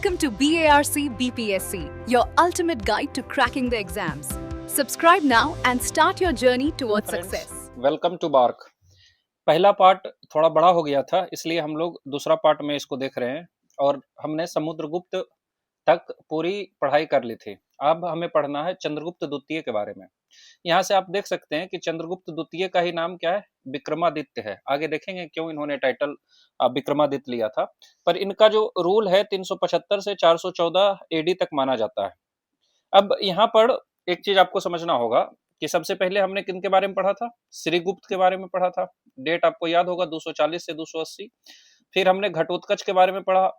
Welcome to BARC BPSC, your ultimate guide to cracking the exams. Subscribe now and start your journey towards success. Welcome to bark. पहला part थोड़ा बड़ा हो गया था, इसलिए हम लोग दूसरा पार्ट में इसको देख रहे हैं और हमने समुद्रगुप्त तक पूरी पढ़ाई कर ली थी। अब हमें पढ़ना है चंद्रगुप्त द्वितीय के बारे में। यहाँ से आप देख सकते हैं कि चंद्रगुप्त द्वितीय का ही नाम क्या है, विक्रमादित्य है। आगे देखेंगे क्यों इन्होंने टाइटल विक्रमादित्य लिया था। पर इनका जो रूल है 375 से 414 एडी तक माना जाता है। अब यहाँ पर एक चीज आपको समझना होगा कि सबसे पहले हमने किनके बारे में पढ़ा था, श्रीगुप्त के बारे में पढ़ा था। डेट आपको याद होगा 240 से 280। फिर हमने घटोत्कच के बारे में पढ़ा।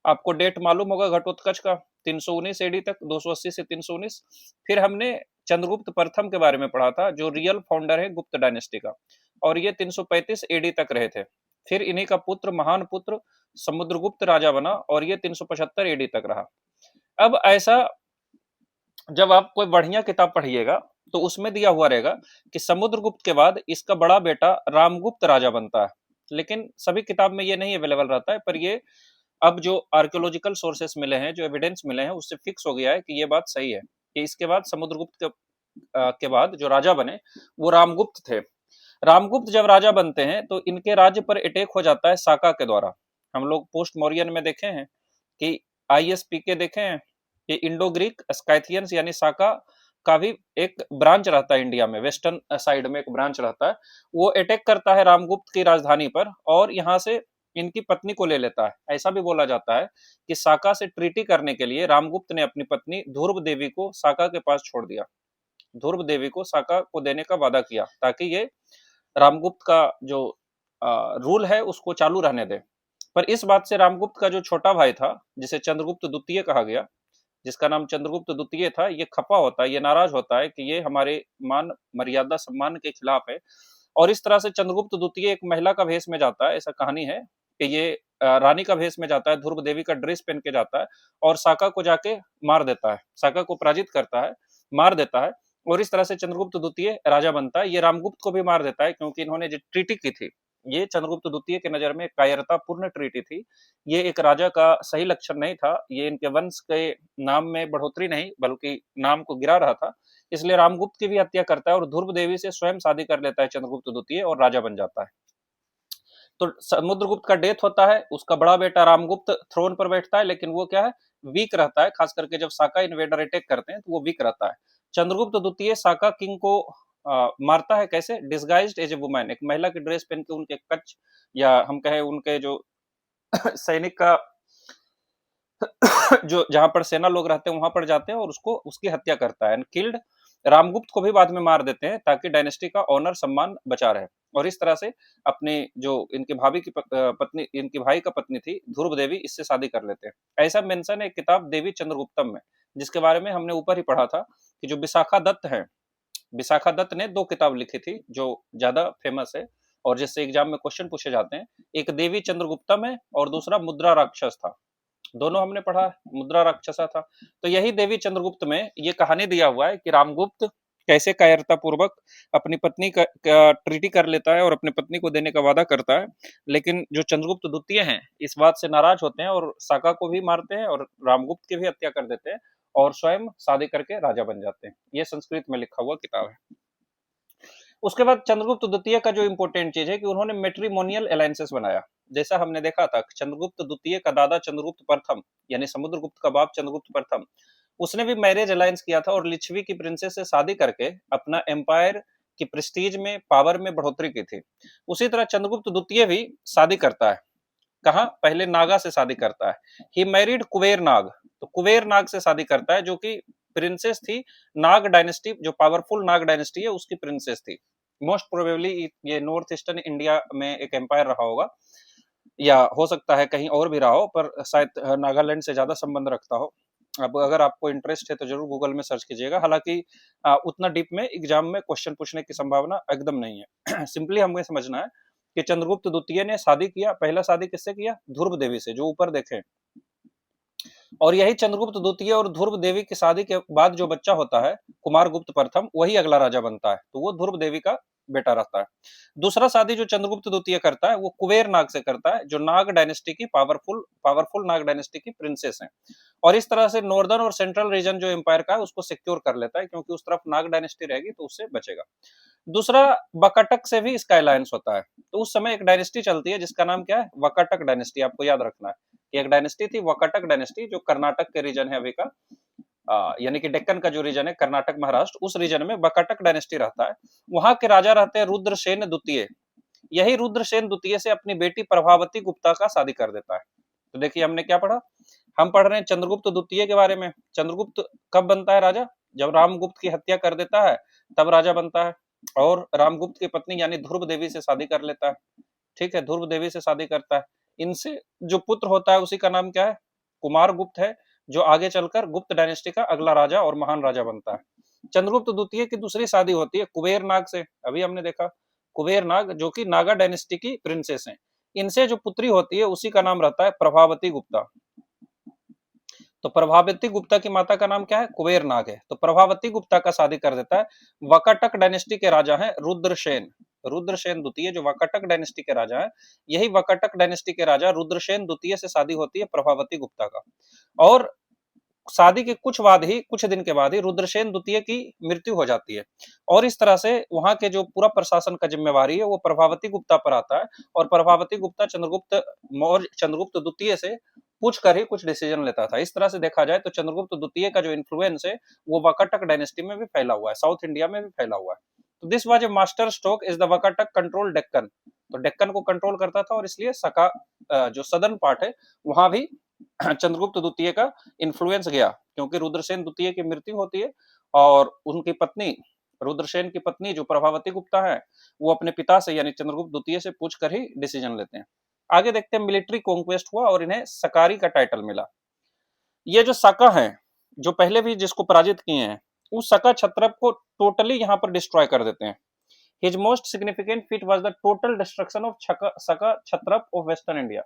आपको डेट मालूम होगा घटोत्कच का 319 एडी तक, 280 से 319। फिर हमने चंद्रगुप्त प्रथम के बारे में पढ़ा था, जो रियल फाउंडर है गुप्त डायनेस्टी का, और ये 335 एडी तक रहे थे। फिर इन्हीं का पुत्र, महान पुत्र समुद्रगुप्त राजा बना और ये 375 एडी तक रहा। अब ऐसा जब आप कोई बढ़िया किताब पढ़िएगा तो उसमें दिया हुआ रहेगा कि समुद्रगुप्त के बाद इसका बड़ा बेटा रामगुप्त राजा बनता है, लेकिन सभी किताब में ये नहीं अवेलेबल रहता है। पर ये अब जो आर्कियोलॉजिकल सोर्सेस मिले हैं, जो एविडेंस मिले हैं, उससे फिक्स हो गया है कि ये बात सही है कि इसके बाद समुद्रगुप्त के बाद जो राजा बने वो रामगुप्त थे। रामगुप्त जब राजा बनते हैं तो इनके राज्य पर अटैक हो जाता है साका के द्वारा। हम लोग पोस्ट मौर्यन में देखे हैं कि ISPK देखे हैं कि इंडो ग्रीक स्काइथियंस यानी साका का भी एक ब्रांच रहता है इंडिया में, वेस्टर्न साइड में एक ब्रांच रहता है। वो अटैक करता है रामगुप्त की राजधानी पर और यहाँ से इनकी पत्नी को ले लेता है। ऐसा भी बोला जाता है कि साका से ट्रीटी करने के लिए रामगुप्त ने अपनी पत्नी ध्रुव देवी को साका के पास छोड़ दिया। ध्रुव देवी को साका को देने का वादा किया ताकि ये रामगुप्त का जो रूल है उसको चालू रहने दे। पर इस बात से रामगुप्त का जो छोटा भाई था, जिसे चंद्रगुप्त द्वितीय कहा गया, जिसका नाम चंद्रगुप्त द्वितीय था, ये खपा होता है, ये नाराज होता है कि ये हमारे मान मर्यादा सम्मान के खिलाफ है। और इस तरह से चंद्रगुप्त द्वितीय एक महिला का भेष में जाता है। ऐसा कहानी है कि ये रानी का भेष में जाता है, ध्रुव देवी का ड्रेस पहन के जाता है और साका को जाके मार देता है, साका को पराजित करता है, मार देता है। और इस तरह से चंद्रगुप्त द्वितीय राजा बनता है। ये रामगुप्त को भी मार देता है क्योंकि इन्होंने जो ट्रीटी की थी, ये चंद्रगुप्त द्वितीय के नजर में कायरतापूर्ण ट्रीटी थी। ये एक राजा का सही लक्षण नहीं था। ये इनके वंश के नाम में बढ़ोतरी नहीं बल्कि नाम को गिरा रहा था। इसलिए रामगुप्त की भी हत्या करता है और ध्रुव देवी से स्वयं शादी कर लेता है चंद्रगुप्त द्वितीय और राजा बन जाता है। तो समुद्रगुप्त का डेथ होता है, उसका बड़ा बेटा रामगुप्त थ्रोन पर बैठता है, लेकिन वो क्या है, वीक रहता है। खास करके जब साका इन्वेडर अटैक करते हैं तो वो वीक रहता है। चंद्रगुप्त द्वितीय साका किंग को मारता है कैसे, डिस्गाइज्ड एज ए वुमन, एक महिला की ड्रेस पहन के उनके कच्छ या हम कहें उनके जो सैनिक का जो जहां पर सेना लोग रहते हैं वहां पर जाते हैं और उसको उसकी हत्या करता है एंड किल्ड। रामगुप्त को भी बाद में मार देते हैं ताकि डायनेस्टी का ऑनर सम्मान बचा रहे। और इस तरह से अपने जो इनके भाभी की पत्नी, इनके भाई का पत्नी थी ध्रुव देवी, इससे शादी कर लेते हैं। ऐसा मेंशन है किताब देवी चंद्रगुप्तम में, जिसके बारे में हमने ऊपर ही पढ़ा था कि जो विशाखा दत्त है, विशाखा दत्त ने 2 किताब लिखी थी जो ज्यादा फेमस है और जिससे एग्जाम में क्वेश्चन पूछे जाते हैं। एक देवी चंद्रगुप्तम है और दूसरा मुद्रा राक्षस था। दोनों हमने पढ़ा है, मुद्रा राक्षसा था। तो यही देवी चंद्रगुप्त में ये कहानी दिया हुआ है कि रामगुप्त कैसे कायरता पूर्वक अपनी पत्नी का ट्रीटी कर लेता है और अपनी पत्नी को देने का वादा करता है। लेकिन जो चंद्रगुप्त द्वितीय हैं इस बात से नाराज होते हैं और साका को भी मारते हैं और रामगुप्त की भी हत्या कर देते हैं और स्वयं शादी करके राजा बन जाते हैं। ये संस्कृत में लिखा हुआ किताब है। उसके बाद चंद्रगुप्त द्वितीय का जो इंपॉर्टेंट चीज है कि उन्होंने मैट्रिमोनियल अलायंसेस बनाया। जैसा हमने देखा था, चंद्रगुप्त द्वितीय का दादा चंद्रगुप्त प्रथम यानी समुद्रगुप्त का बाप चंद्रगुप्त प्रथम, उसने भी मैरिज अलायंस किया था और लिच्छवी की प्रिंसेस से शादी करके अपना एम्पायर की प्रेस्टीज में, पावर में बढ़ोतरी की थी। उसी तरह चंद्रगुप्त द्वितीय भी शादी करता है। कहा, पहले नागा से शादी करता है। ही मैरिड कुबेर नाग, तो कुबेर नाग से शादी करता है जो कि प्रिंसेस थी नाग डायनेस्टी, जो पावरफुल नाग डायनेस्टी है उसकी प्रिंसेस थी। मोस्ट प्रोबेबली ये नॉर्थ ईस्टर्न इंडिया में एक एम्पायर रहा होगा या हो सकता है कहीं और भी रहा हो, पर शायद नागालैंड से ज्यादा संबंध रखता हो। अब अगर आपको इंटरेस्ट है तो जरूर गूगल में सर्च कीजिएगा। हालांकि उतना डीप में एग्जाम में क्वेश्चन पूछने की संभावना एकदम नहीं है। सिंपली हमें समझना है कि चंद्रगुप्त द्वितीय ने शादी किया। पहला शादी किससे किया, ध्रुव देवी से, जो ऊपर देखें। और यही चंद्रगुप्त द्वितीय और ध्रुव देवी की शादी के बाद जो बच्चा होता है कुमारगुप्त प्रथम, वही अगला राजा बनता है, तो वो ध्रुव देवी का बेटा रहता है। दूसरा शादी जो चंद्रगुप्त द्वितीय करता है वो कुबेर नाग से करता है, जो नाग डायनेस्टी की पावरफुल नाग डायनेस्टी की प्रिंसेस हैं। और इस तरह से नॉर्दर्न और सेंट्रल रीजन जो एम्पायर का है उसको सिक्योर कर लेता है, क्योंकि उस तरफ नाग डायनेस्टी रहेगी तो उससे बचेगा। दूसरा, वकाटक से भी इसका अलायंस होता है। तो उस समय एक डायनेस्टी चलती है जिसका नाम क्या है, वकाटक डायनेस्टी। आपको याद रखना है कि एक डायनेस्टी थी वकाटक डायनेस्टी, जो कर्नाटक के रीजन है अभी का, यानी कि डेक्कन का जो रीजन है कर्नाटक महाराष्ट्र, उस रीजन में वकाटक डायनेस्टी रहता है। वहां के राजा रहते हैं रुद्रसेन द्वितीय। यही रुद्रसेन द्वितीय से अपनी बेटी प्रभावती गुप्ता का शादी कर देता है। तो देखिए हमने क्या पढ़ा, हम पढ़ रहे हैं चंद्रगुप्त द्वितीय के बारे में। चंद्रगुप्त कब बनता है राजा, जब रामगुप्त की हत्या कर देता है तब राजा बनता है, और रामगुप्त की पत्नी यानी ध्रुव देवी से शादी कर लेता है। ठीक है, ध्रुव देवी से शादी करता है। इनसे जो पुत्र होता है उसी का नाम क्या है, कुमारगुप्त है, जो आगे चलकर गुप्त डायनेस्टी का अगला राजा और महान राजा बनता है। चंद्रगुप्त द्वितीय की दूसरी शादी होती है कुबेर नाग से। अभी हमने देखा कुबेर नाग, जो कि नागा डायनेस्टी की प्रिंसेस हैं। इनसे जो पुत्री होती है उसी का नाम रहता है प्रभावती गुप्ता। तो प्रभावती गुप्ता की माता का नाम क्या है, कुबेर नाग है। तो प्रभावती गुप्ता का शादी कर देता है। वकाटक डायनेस्टी के राजा हैं रुद्रसेन। रुद्रसेन द्वितीय जो वकाटक डायनेस्टी के राजा हैं, यही वकाटक डायनेस्टी के राजा रुद्रसेन द्वितीय से शादी होती है प्रभावती गुप्ता का। और शादी के कुछ दिन के बाद ही रुद्रसेन द्वितीय की मृत्यु हो जाती है, और इस तरह से वहां के जो पूरा प्रशासन का जिम्मेवारी है वो प्रभावती गुप्ता पर आता है। और प्रभावती गुप्ता चंद्रगुप्त द्वितीय से पूछ कर ही कुछ डिसीजन लेता था। इस तरह से देखा जाए तो चंद्रगुप्त द्वितीय का जो इन्फ्लुएंस है वो वकाटक डायनेस्टी में भी फैला हुआ है, साउथ इंडिया में भी फैला हुआ है। तो this was a master stroke is the Vakataka control Deccan. तो डेक्कन को कंट्रोल करता था, और इसलिए सका जो सदर्न पार्ट है वहां भी चंद्रगुप्त द्वितीय का इन्फ्लुएंस गया, क्योंकि रुद्रसेन द्वितीय की मृत्यु होती है और उनकी पत्नी, रुद्रसेन की पत्नी जो प्रभावती गुप्ता है, वो अपने पिता से यानी चंद्रगुप्त द्वितीय से पूछकर ही डिसीजन लेते हैं। आगे देखते हैं, मिलिट्री कॉन्क्वेस्ट हुआ और इन्हें सकारी का टाइटल मिला। ये जो सका है, जो पहले भी जिसको पराजित किए हैं, उस सका छत्रप को टोटली यहाँ पर डिस्ट्रॉय कर देते हैं। His most significant feet was the total destruction of सका छत्रप ऑफ वेस्टर्न इंडिया।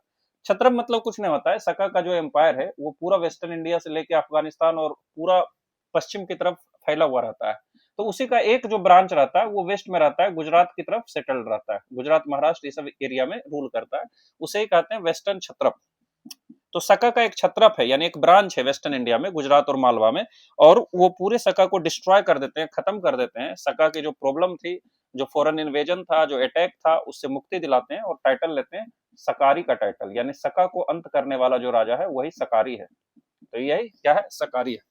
छत्रप मतलब कुछ नहीं होता है, सका का जो एम्पायर है वो पूरा वेस्टर्न इंडिया से लेके अफगानिस्तान और पूरा पश्चिम की तरफ फैला हुआ रहता है। तो उसी का एक जो ब्रांच रहता है वो वेस्ट में रहता है, गुजरात की तरफ सेटल्ड रहता है, गुजरात महाराष्ट्र ये सब एरिया में रूल करता है, उसे ही कहते हैं वेस्टर्न छत्रप। तो सका का एक छत्रप है, यानी एक ब्रांच है वेस्टर्न इंडिया में, गुजरात और मालवा में, और वो पूरे सका को डिस्ट्रॉय कर देते हैं, खत्म कर देते हैं। सका की जो प्रॉब्लम थी, जो फॉरेन इन्वेजन था, जो अटैक था, उससे मुक्ति दिलाते हैं और टाइटल लेते हैं सकारी का टाइटल, यानी सका को अंत करने वाला जो राजा है वही सकारी है। तो यही क्या है, सकारी है।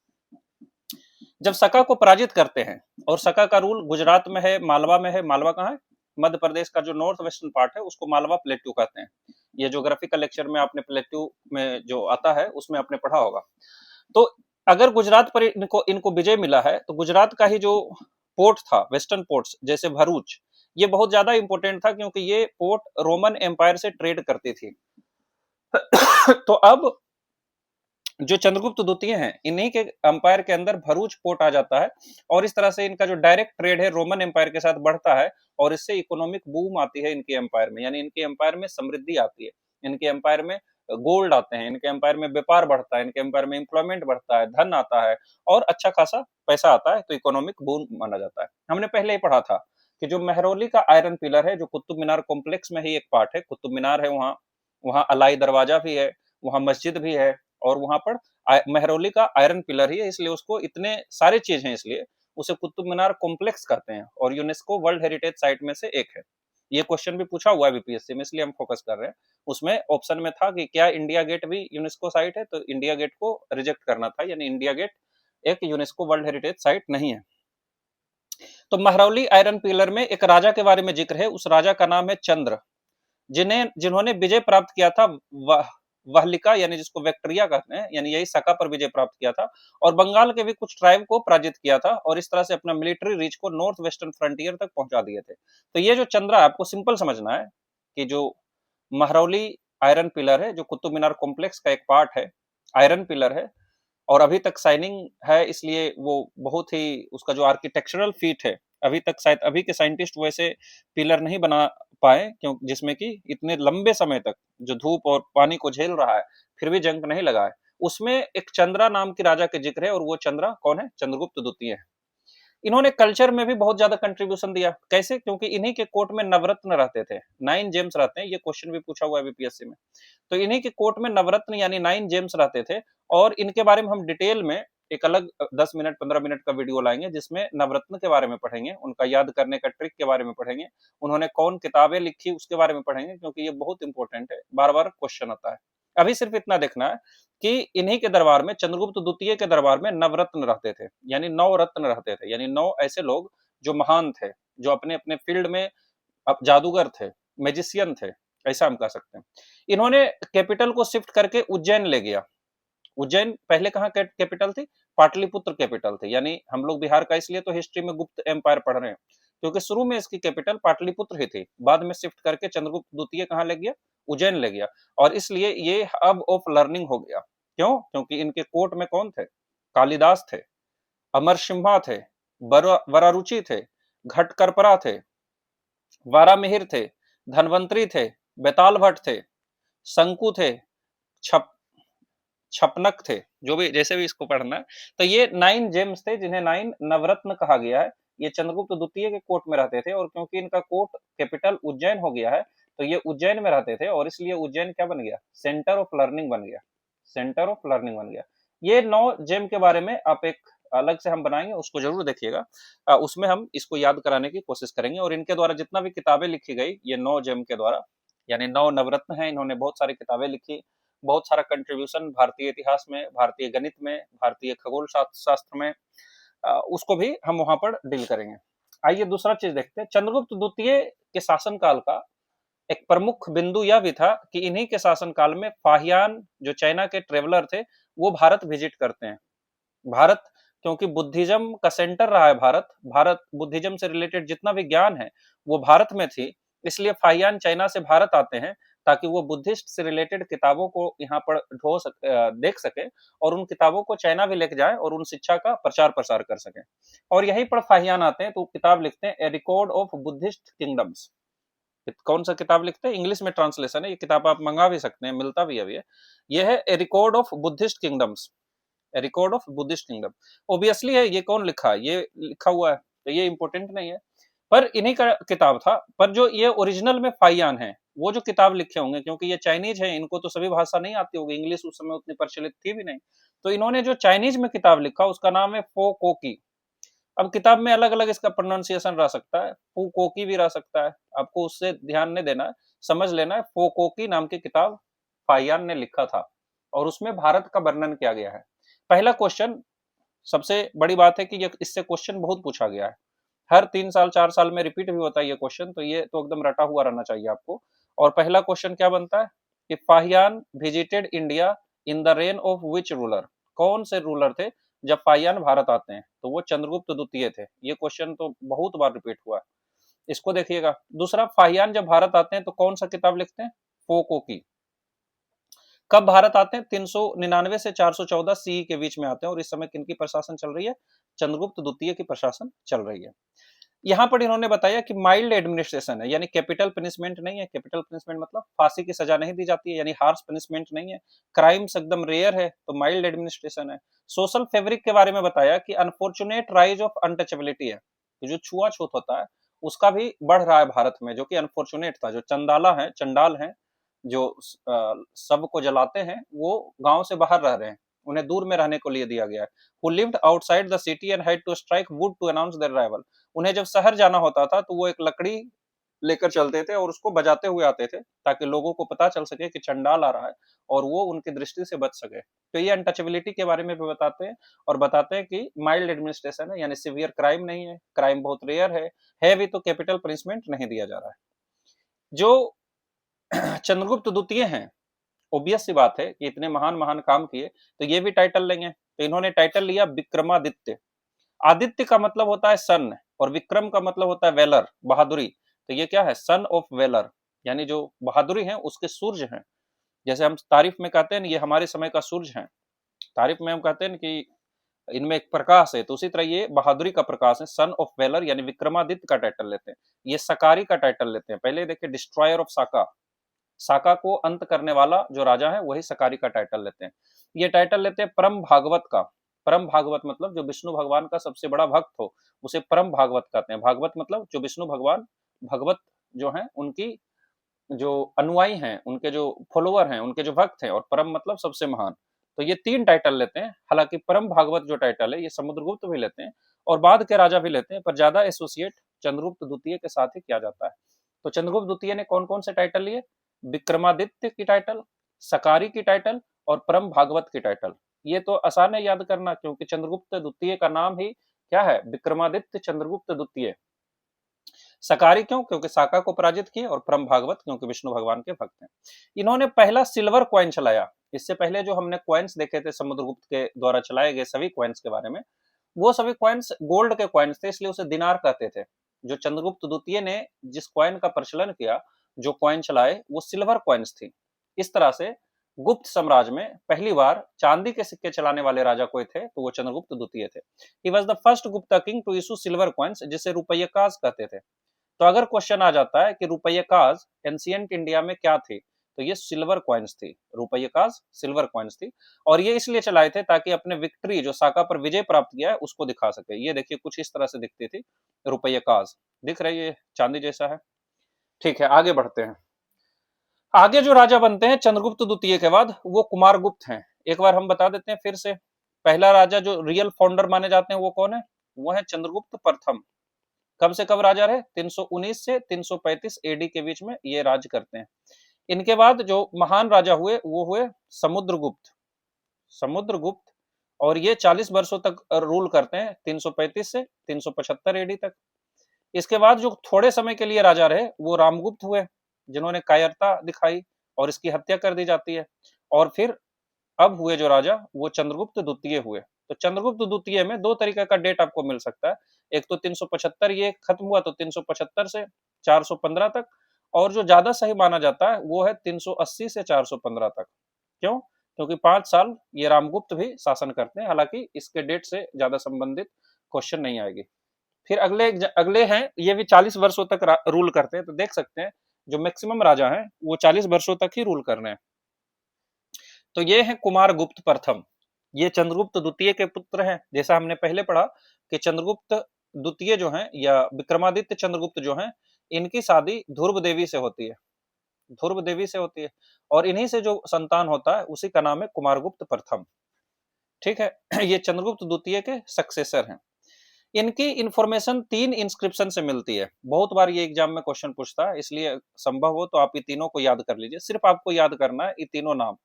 जब सका को पराजित करते हैं, और सका का रूल गुजरात में है, मालवा में है। मालवा कहाँ है, मध्य प्रदेश का जो नॉर्थ वेस्टर्न पार्ट है उसको मालवा प्लेट्यू कहते हैं। ये ज्योग्राफी का लेक्चर में आपने प्लेट्यू में जो आता है उसमें आपने पढ़ा होगा। तो अगर गुजरात पर इनको विजय मिला है, तो गुजरात का ही जो पोर्ट था, वेस्टर्न पोर्ट्स जैसे भरूच, ये बहुत ज्यादा इंपॉर्टेंट था, क्योंकि ये पोर्ट रोमन एम्पायर से ट्रेड करती थी। तो अब जो चंद्रगुप्त द्वितीय हैं, इन्हीं के एम्पायर के अंदर भरूच पोर्ट आ जाता है, और इस तरह से इनका जो डायरेक्ट ट्रेड है रोमन एम्पायर के साथ बढ़ता है, और इससे इकोनॉमिक बूम आती है इनके एम्पायर में, यानी इनके एम्पायर में समृद्धि आती है, इनके एम्पायर में गोल्ड आते हैं, इनके एम्पायर में व्यापार बढ़ता है, इनके एम्पायर में एम्प्लॉयमेंट बढ़ता है, धन आता है, और अच्छा खासा पैसा आता है, तो इकोनॉमिक बूम माना जाता है। हमने पहले ही पढ़ा था कि जो मेहरौली का आयरन पिलर है, जो कुतुब मीनार कॉम्प्लेक्स में ही एक पार्ट है, कुतुब मीनार है, वहाँ वहाँ अलाई दरवाजा भी है, वहाँ मस्जिद भी है, और वहां पर मेहरौली का आयरन पिलर ही है, इसलिए उसको इतने सारे चीज हैं, इसलिए उसे कुतुब मीनार कॉम्प्लेक्स कहते हैं, और यूनेस्को वर्ल्ड हेरिटेज साइट में से एक है। ये क्वेश्चन भी पूछा हुआ है बीपीएससी में, इसलिए हम फोकस कर रहे हैं। उसमें ऑप्शन में था कि क्या इंडिया गेट भी यूनेस्को साइट है, तो इंडिया गेट को रिजेक्ट करना था, यानी इंडिया गेट एक यूनेस्को वर्ल्ड हेरिटेज साइट नहीं है। तो महरौली आयरन पिलर में एक राजा के बारे में जिक्र है, उस राजा का नाम है चंद्र, जिन्होंने विजय प्राप्त किया था वहलिका, यानी जिसको वेक्टरिया कहते हैं, यानी यही सका पर विजय प्राप्त किया था, और बंगाल के भी कुछ ट्राइब को पराजित किया था, और इस तरह से अपना मिलिट्री रीच को नॉर्थ वेस्टर्न फ्रंटियर तक पहुंचा दिए थे। तो ये जो चंद्रा, आपको सिंपल समझना है कि जो महरौली आयरन पिलर है, जो कुतुब मीनार कॉम्प्लेक्स का एक पार्ट है, आयरन पिलर है, और अभी तक साइनिंग है, इसलिए वो बहुत ही, उसका जो आर्किटेक्चरल फीट है, अभी तक शायद अभी के साइंटिस्ट वैसे पिलर नहीं बना पाए, क्यों, जिसमें कि इतने लंबे समय तक जो धूप और पानी को झेल रहा है फिर भी जंग नहीं लगा है, उसमें एक चंद्रा नाम की राजा के जिक्र है, और वो चंद्रा कौन है? चंद्रगुप्त द्वितीय है। इन्होंने कल्चर में भी बहुत ज्यादा कंट्रीब्यूशन दिया। कैसे? क्योंकि इन्हीं के कोर्ट में नवरत्न रहते थे, 9 जेम्स रहते हैं। ये क्वेश्चन भी पूछा हुआ है बीपीएससी में। तो इन्हीं के कोर्ट में नवरत्न यानी 9 जेम्स रहते थे, और इनके बारे में हम डिटेल में एक अलग 10 मिनट 15 मिनट का वीडियो लाएंगे, जिसमें नवरत्न के बारे में पढ़ेंगे, उनका याद करने का ट्रिक के बारे में पढ़ेंगे, उन्होंने कौन किताबें लिखी उसके बारे में पढ़ेंगे, क्योंकि ये बहुत इंपॉर्टेंट है, बार बार क्वेश्चन आता है। अभी सिर्फ इतना देखना है कि इन्हीं के दरबार में, चंद्रगुप्त द्वितीय के दरबार में नवरत्न रहते थे, यानी 9 रत्न रहते थे, यानी 9 ऐसे लोग जो महान थे, जो अपने अपने फील्ड में जादूगर थे, मैजिशियन थे, ऐसा हम कह सकते हैं। इन्होंने कैपिटल को शिफ्ट करके उज्जैन ले गया। उज्जैन पहले कहाँ कैपिटल थी? पाटलिपुत्र कैपिटल थी। यानी हम लोग बिहार का इसलिए तो हिस्ट्री में गुप्त एम्पायर पढ़ रहे हैं, क्योंकि शुरू में इसकी कैपिटल पाटलिपुत्र ही थी, बाद में शिफ्ट करके चंद्रगुप्त द्वितीय कहाँ ले गया? उज्जैन ले गया, और इसलिए ये हब ऑफ लर्निंग हो गया। क्यों? क्योंकि इनके कोर्ट में कौन थे? कालिदास थे, अमर सिम्हा थे, वरारुचि थे, घटकरपरा थे, वारामिहिर थे, धनवंतरी थे, बेताल भट्ट थे, शंकु थे, छप छपनक थे, जो भी जैसे भी इसको पढ़ना है। तो ये 9 जेम्स थे, जिन्हें 9 नवरत्न कहा गया है। ये चंद्रगुप्त द्वितीय के कोर्ट में रहते थे, और क्योंकि इनका कोर्ट कैपिटल उज्जैन हो गया है, तो ये उज्जैन में रहते थे, और इसलिए उज्जैन क्या बन गया? सेंटर ऑफ लर्निंग बन गया। सेंटर ऑफ लर्निंग बन गया। ये 9 जेम के बारे में आप एक अलग से हम बनाएंगे, उसको जरूर देखिएगा। उसमें हम इसको याद कराने की कोशिश करेंगे, और इनके द्वारा जितना भी किताबें लिखी गई ये 9 जेम के द्वारा, यानी 9 नवरत्न हैं, इन्होंने बहुत सारी किताबें लिखी, बहुत सारा कंट्रीब्यूशन भारतीय इतिहास में, भारतीय गणित में, भारतीय खगोल शास्त्र में, उसको भी हम वहां पर डील करेंगे। आइए दूसरा चीज देखते हैं। चंद्रगुप्त द्वितीय के शासनकाल का एक प्रमुख बिंदु यह भी था कि इन्हीं के शासनकाल में फाहियान, जो चाइना के ट्रेवलर थे, वो भारत विजिट करते हैं। भारत, क्योंकि बुद्धिज्म का सेंटर रहा है भारत बुद्धिज्म से रिलेटेड जितना भी ज्ञान है वो भारत में थी, इसलिए फाहियान चाइना से भारत आते हैं, ताकि वो बुद्धिस्ट से रिलेटेड किताबों को यहाँ पर देख सके, और उन किताबों को चाइना भी लेके जाए, और उन शिक्षा का प्रचार प्रसार कर सके। और यहीं पर फाहियान आते हैं, तो किताब लिखते हैं, ए रिकॉर्ड ऑफ बुद्धिस्ट किंगडम्स। कौन सा किताब लिखते हैं? इंग्लिश में ट्रांसलेशन है, ये किताब आप मंगा भी सकते हैं, मिलता भी है। ये है a record of Buddhist kingdoms, a record of Buddhist kingdom. Obviously है, ये कौन लिखा है? ये लिखा हुआ है, तो ये इंपॉर्टेंट नहीं है, पर इन्हीं का किताब था। पर जो ये ओरिजिनल में फाइयान है, वो जो किताब लिखे होंगे, क्योंकि ये चाइनीज है, इनको तो सभी भाषा नहीं आती होगी, इंग्लिश उस समय उतनी प्रचलित थी भी नहीं, तो इन्होंने जो चाइनीज में किताब लिखा उसका नाम है फो कोकी। अब किताब में अलग अलग इसका प्रोनाउंसिएशन रह सकता है, फू कोकी भी रह सकता है, आपको उससे ध्यान नहीं देना है, समझ लेना है। फो कोकी नाम की किताब फाइयान ने लिखा था, और उसमें भारत का वर्णन किया गया है। पहला क्वेश्चन, सबसे बड़ी बात है कि ये इससे क्वेश्चन बहुत पूछा गया है, हर 3 साल 4 साल में रिपीट भी होता है ये क्वेश्चन, तो ये तो एकदम रटा हुआ रहना चाहिए आपको। और पहला क्वेश्चन क्या बनता है कि Fahien visited India in the rain of which ruler? कौन से रूलर थे जब फाहियान भारत आते हैं? तो वो चंद्रगुप्त द्वितीय थे। ये क्वेश्चन तो बहुत बार रिपीट हुआ है, इसको देखिएगा। दूसरा, फाहियान जब भारत आते हैं तो कौन सा किताब लिखते हैं? फोको की। कब भारत आते हैं? 399 से 414 सी के बीच में आते हैं, और इस समय किनकी प्रशासन चल रही है? चंद्रगुप्त द्वितीय की प्रशासन चल रही है। यहाँ पर इन्होंने बताया कि माइल्ड एडमिनिस्ट्रेशन है, यानी कैपिटल पनिशमेंट नहीं है। कैपिटल पनिशमेंट मतलब फांसी की सजा नहीं दी जाती है, यानी हार्श पनिशमेंट नहीं है। क्राइम्स एकदम रेयर है, तो माइल्ड एडमिनिस्ट्रेशन है। सोशल फैब्रिक के बारे में बताया कि अनफॉर्चुनेट राइज ऑफ अनटचेबिलिटी है, जो छुआछूत होता है उसका भी बढ़ रहा है भारत में, जो कि अनफॉर्चुनेट था। जो चंडाल हैं, जो सबको जलाते हैं, वो गांव से बाहर रह रहे हैं, उन्हें दूर में रहने को लिए दिया गया है। Who lived outside the city and had to strike wood to announce their arrival। उन्हें जब शहर जाना होता था तो वो एक लकड़ी लेकर चलते थे, और उसको बजाते हुए आते थे, ताकि लोगों को पता चल सके कि चंडाल आ रहा है, और वो उनकी दृष्टि से बच सके। तो ये अनटचेबिलिटी के बारे में भी बताते हैं, और बताते हैं कि माइल्ड एडमिनिस्ट्रेशन है, यानी सीवियर क्राइम नहीं है, क्राइम बहुत रेयर है भी तो कैपिटल पनिशमेंट नहीं दिया जा रहा है। जो चंद्रगुप्त द्वितीय हैं, ऑब्वियस सी बात है कि इतने महान महान काम किए, तो ये भी टाइटल लेंगे। तो इन्होंने टाइटल लिया विक्रमादित्य। आदित्य का मतलब होता है सन, और विक्रम का मतलब होता है वेलर, बहादुरी। तो ये क्या है? सन ऑफ वेलर, यानी जो बहादुरी है उसके सूर्य हैं। जैसे हम तारीफ में कहते हैं ये हमारे समय का सूर्य है, तारीफ में हम कहते हैं कि इनमें एक प्रकाश है, तो उसी तरह ये बहादुरी का प्रकाश है। सन ऑफ वेलर यानी विक्रमादित्य का टाइटल लेते हैं। ये सकारी का टाइटल लेते हैं। पहले देखिए, डिस्ट्रॉयर ऑफ साका, साका को अंत करने वाला जो राजा है वही सकारी का टाइटल लेते हैं। ये टाइटल लेते हैं परम भागवत का। परम भागवत मतलब जो विष्णु भगवान का सबसे बड़ा भक्त हो उसे परम भागवत कहते हैं। भागवत मतलब जो विष्णु भगवान भगवत जो है उनकी जो अनुयायी हैं, उनके जो फॉलोवर हैं, उनके जो भक्त हैं, और परम मतलब सबसे महान। तो ये तीन टाइटल लेते हैं। हालांकि परम भागवत जो टाइटल है ये समुद्रगुप्त भी लेते हैं और बाद के राजा भी लेते हैं, पर ज्यादा एसोसिएट चंद्रगुप्त द्वितीय के साथ ही किया जाता है। तो चंद्रगुप्त द्वितीय ने कौन कौन से टाइटल लिए? विक्रमादित्य की टाइटल, सकारी की टाइटल और परम भागवत की टाइटल। ये तो आसान है याद करना, क्योंकि चंद्रगुप्त द्वितीय का नाम ही क्या है? विक्रमादित्य चंद्रगुप्त द्वितीय। सकारी क्यों? क्योंकि साका को पराजित किए, और परम भागवत क्योंकि विष्णु भगवान के भक्त हैं। इन्होंने पहला सिल्वर कॉइन चलाया। इससे पहले जो हमने कॉइन्स देखे थे समुद्रगुप्त के द्वारा चलाए गए सभी कॉइन्स के बारे में, वो सभी कॉइन्स गोल्ड के कॉइन्स थे, इसलिए उसे दिनार कहते थे। जो चंद्रगुप्त द्वितीय ने जिस कॉइन का प्रचलन किया, जो कॉइन चलाए, वो सिल्वर कॉइन्स थी। इस तरह से गुप्त साम्राज्य में पहली बार चांदी के सिक्के चलाने वाले राजा कोई थे तो वो चंद्रगुप्त द्वितीय थे। He was the first Gupta king to issue silver coins, जिसे रुपये काज कहते थे। तो अगर क्वेश्चन आ जाता है कि रुपये काज एंशिएंट इंडिया में क्या थी, तो ये सिल्वर कॉइन्स थी। रुपये काज सिल्वर कॉइन्स थी, और ये इसलिए चलाए थे ताकि अपने विक्ट्री जो साका पर विजय प्राप्त किया है उसको दिखा सके। ये देखिए कुछ इस तरह से दिखती थी रुपये काज, दिख रही है, चांदी जैसा है। ठीक है, आगे बढ़ते हैं। आगे जो राजा बनते हैं चंद्रगुप्त द्वितीय के बाद वो कुमारगुप्त हैं। एक बार हम बता देते हैं फिर से। पहला राजा जो रियल फाउंडर माने जाते हैं वो कौन है? वो है चंद्रगुप्त प्रथम। कब से कब राजा रहे? 319 से 335 एडी के बीच में ये राज करते हैं। इनके बाद जो महान राजा हुए वो हुए समुद्रगुप्त। समुद्रगुप्त, और ये 40 वर्षों तक रूल करते हैं, 335 से 375 एडी तक। इसके बाद जो थोड़े समय के लिए राजा रहे वो रामगुप्त हुए, जिन्होंने कायरता दिखाई और इसकी हत्या कर दी जाती है। और फिर अब हुए जो राजा वो चंद्रगुप्त द्वितीय हुए। तो चंद्रगुप्त द्वितीय में दो तरीके का डेट आपको मिल सकता है। एक तो 375 ये खत्म हुआ, तो 375 से 415 तक, और जो ज्यादा सही माना जाता है वो है 380 से 415 तक। क्यों? क्योंकि 5 साल ये रामगुप्त भी शासन करते हैं। हालांकि इसके डेट से ज्यादा संबंधित क्वेश्चन नहीं आएगी। फिर अगले अगले हैं, ये भी 40 वर्षों तक रूल करते हैं। तो देख सकते हैं जो मैक्सिमम राजा हैं वो 40 वर्षों तक ही रूल कर रहे हैं। तो ये है कुमारगुप्त प्रथम। ये चंद्रगुप्त द्वितीय के पुत्र हैं। जैसा हमने पहले पढ़ा कि चंद्रगुप्त द्वितीय जो हैं या विक्रमादित्य चंद्रगुप्त जो हैं, इनकी शादी ध्रुव देवी से होती है। ध्रुव देवी से होती है, और इन्हीं से जो संतान होता है उसी का नाम है कुमारगुप्त प्रथम। ठीक है, ये चंद्रगुप्त द्वितीय के सक्सेसर हैं। इनकी इंफॉर्मेशन 3 इंस्क्रिप्शन से मिलती है। बहुत बार ये एग्जाम में क्वेश्चन पूछता है, इसलिए संभव हो तो आप ये तीनों को याद कर लीजिए। सिर्फ आपको याद करना है ये तीनों नाम।